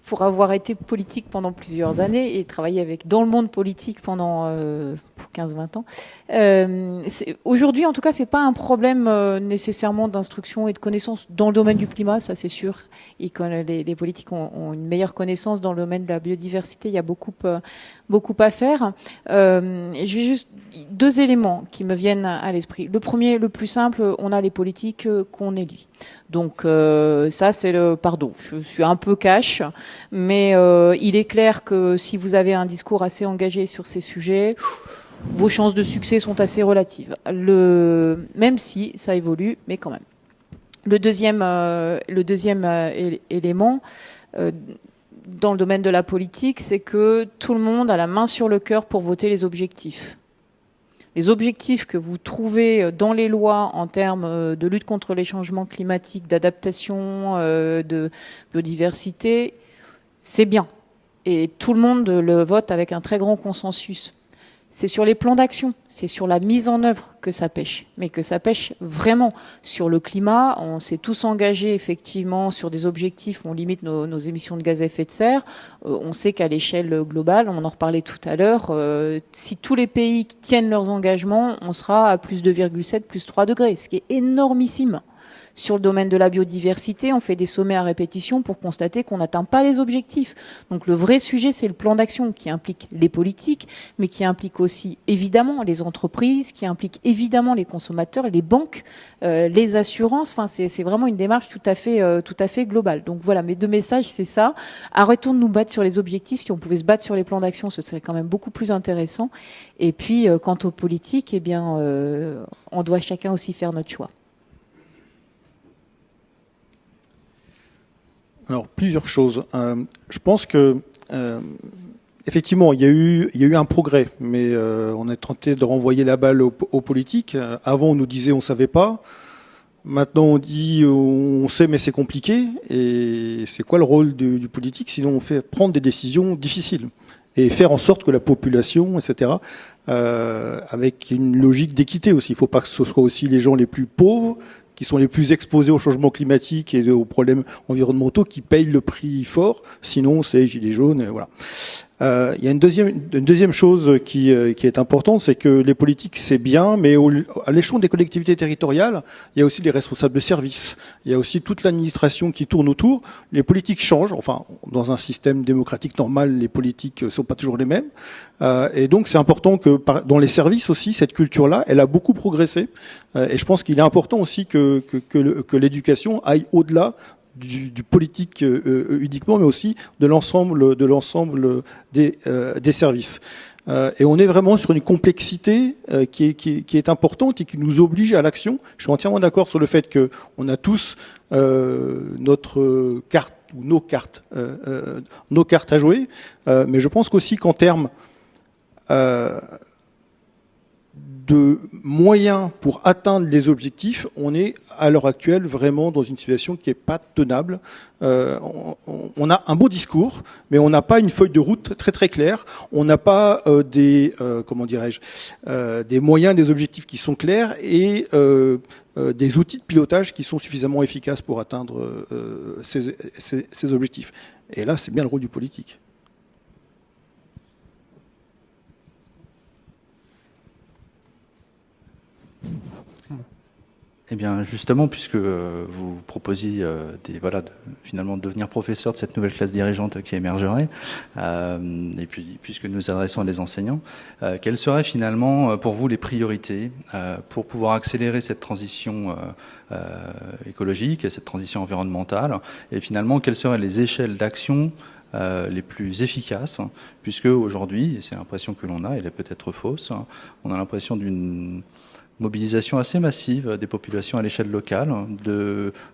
Pour avoir été politique pendant plusieurs années et travaillé dans le monde politique pendant 15-20 ans, aujourd'hui, en tout cas, c'est pas un problème nécessairement d'instruction et de connaissance dans le domaine du climat, ça c'est sûr. Et quand les politiques ont une meilleure connaissance dans le domaine de la biodiversité, il y a beaucoup à faire. J'ai juste 2 éléments qui me viennent à l'esprit. Le premier, le plus simple, on a les politiques qu'on élit. Donc ça, c'est pardon, je suis un peu cash, mais il est clair que si vous avez un discours assez engagé sur ces sujets, vos chances de succès sont assez relatives. Même si ça évolue, mais quand même. Le deuxième élément dans le domaine de la politique, c'est que tout le monde a la main sur le cœur pour voter les objectifs. Les objectifs que vous trouvez dans les lois en termes de lutte contre les changements climatiques, d'adaptation, de biodiversité, c'est bien. Et tout le monde le vote avec un très grand consensus. C'est sur les plans d'action, c'est sur la mise en œuvre que ça pêche, mais que ça pêche vraiment. Sur le climat, on s'est tous engagés effectivement sur des objectifs, on limite nos émissions de gaz à effet de serre. On sait qu'à l'échelle globale, on en reparlait tout à l'heure, si tous les pays tiennent leurs engagements, on sera à plus 2,7, plus 3 degrés, ce qui est énormissime. Sur le domaine de la biodiversité, on fait des sommets à répétition pour constater qu'on n'atteint pas les objectifs. Donc le vrai sujet, c'est le plan d'action qui implique les politiques, mais qui implique aussi évidemment les entreprises, qui implique évidemment les consommateurs, les banques, les assurances. Enfin, c'est vraiment une démarche tout à fait globale. Donc voilà, mes 2 messages, c'est ça. Arrêtons de nous battre sur les objectifs. Si on pouvait se battre sur les plans d'action, ce serait quand même beaucoup plus intéressant. Et puis, quant aux politiques, eh bien, on doit chacun aussi faire notre choix. Alors, plusieurs choses. Je pense que, effectivement, il y a eu un progrès, mais on est tenté de renvoyer la balle aux politiques. Avant, on nous disait on savait pas. Maintenant, on dit on sait, mais c'est compliqué. Et c'est quoi le rôle du politique? Sinon, on fait prendre des décisions difficiles et faire en sorte que la population, etc., avec une logique d'équité aussi. Il ne faut pas que ce soit aussi les gens les plus pauvres qui sont les plus exposés au changement climatique et aux problèmes environnementaux qui payent le prix fort. Sinon, c'est les gilets jaunes. Et voilà. Il y a une deuxième chose qui est importante, c'est que les politiques, c'est bien, mais à l'échelon des collectivités territoriales, il y a aussi les responsables de services. Il y a aussi toute l'administration qui tourne autour. Les politiques changent. Enfin, dans un système démocratique normal, les politiques sont pas toujours les mêmes. Et donc, c'est important que dans les services aussi, cette culture-là, elle a beaucoup progressé. Et je pense qu'il est important aussi que l'éducation aille au-delà du politique uniquement, mais aussi de l'ensemble des services. Et on est vraiment sur une complexité qui est importante et qui nous oblige à l'action. Je suis entièrement d'accord sur le fait que on a tous notre carte ou nos cartes à jouer, mais je pense qu'aussi qu'en termes de moyens pour atteindre les objectifs, on est à l'heure actuelle vraiment dans une situation qui n'est pas tenable. On a un beau discours, mais on n'a pas une feuille de route très très claire. On n'a pas des moyens, des objectifs qui sont clairs et des outils de pilotage qui sont suffisamment efficaces pour atteindre ces objectifs. Et là, c'est bien le rôle du politique. Eh bien, justement, puisque vous proposiez finalement de devenir professeur de cette nouvelle classe dirigeante qui émergerait, et puis puisque nous adressons à des enseignants, quelles seraient finalement pour vous les priorités pour pouvoir accélérer cette transition écologique et cette transition environnementale, et finalement quelles seraient les échelles d'action les plus efficaces, puisque aujourd'hui, et c'est l'impression que l'on a, elle est peut-être fausse, on a l'impression d'une mobilisation assez massive des populations à l'échelle locale,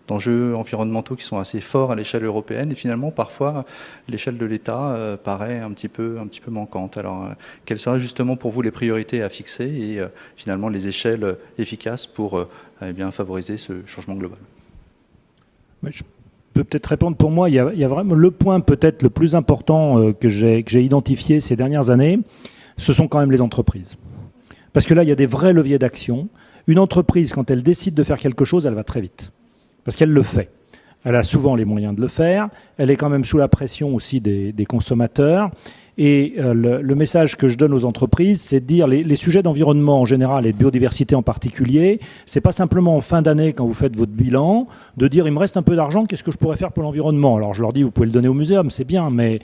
d'enjeux environnementaux qui sont assez forts à l'échelle européenne, et finalement parfois l'échelle de l'État paraît un petit peu manquante. Alors quelles seraient justement pour vous les priorités à fixer et finalement les échelles efficaces pour favoriser ce changement global? Je peux peut-être répondre. Pour moi, il y a vraiment le point peut-être le plus important que j'ai identifié ces dernières années, ce sont quand même les entreprises. Parce que là, il y a des vrais leviers d'action. Une entreprise, quand elle décide de faire quelque chose, elle va très vite. Parce qu'elle le fait. Elle a souvent les moyens de le faire. Elle est quand même sous la pression aussi des consommateurs. Et le message que je donne aux entreprises, c'est de dire les sujets d'environnement en général et de biodiversité en particulier, c'est pas simplement en fin d'année, quand vous faites votre bilan, de dire il me reste un peu d'argent, qu'est-ce que je pourrais faire pour l'environnement? Alors je leur dis, vous pouvez le donner au muséum, c'est bien, mais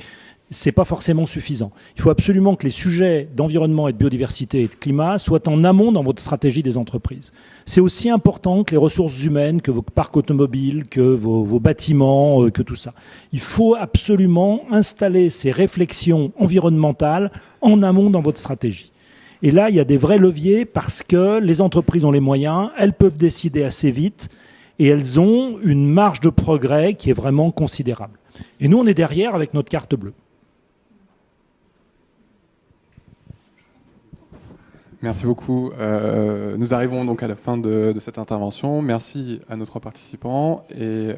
c'est pas forcément suffisant. Il faut absolument que les sujets d'environnement et de biodiversité et de climat soient en amont dans votre stratégie des entreprises. C'est aussi important que les ressources humaines, que vos parcs automobiles, que vos bâtiments, que tout ça. Il faut absolument installer ces réflexions environnementales en amont dans votre stratégie. Et là, il y a des vrais leviers parce que les entreprises ont les moyens, elles peuvent décider assez vite et elles ont une marge de progrès qui est vraiment considérable. Et nous, on est derrière avec notre carte bleue. Merci beaucoup. Nous arrivons donc à la fin de cette intervention. Merci à nos 3 participants et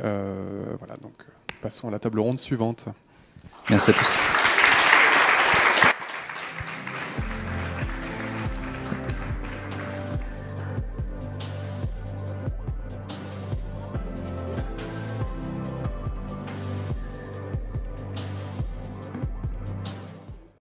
voilà, donc passons à la table ronde suivante. Merci à tous.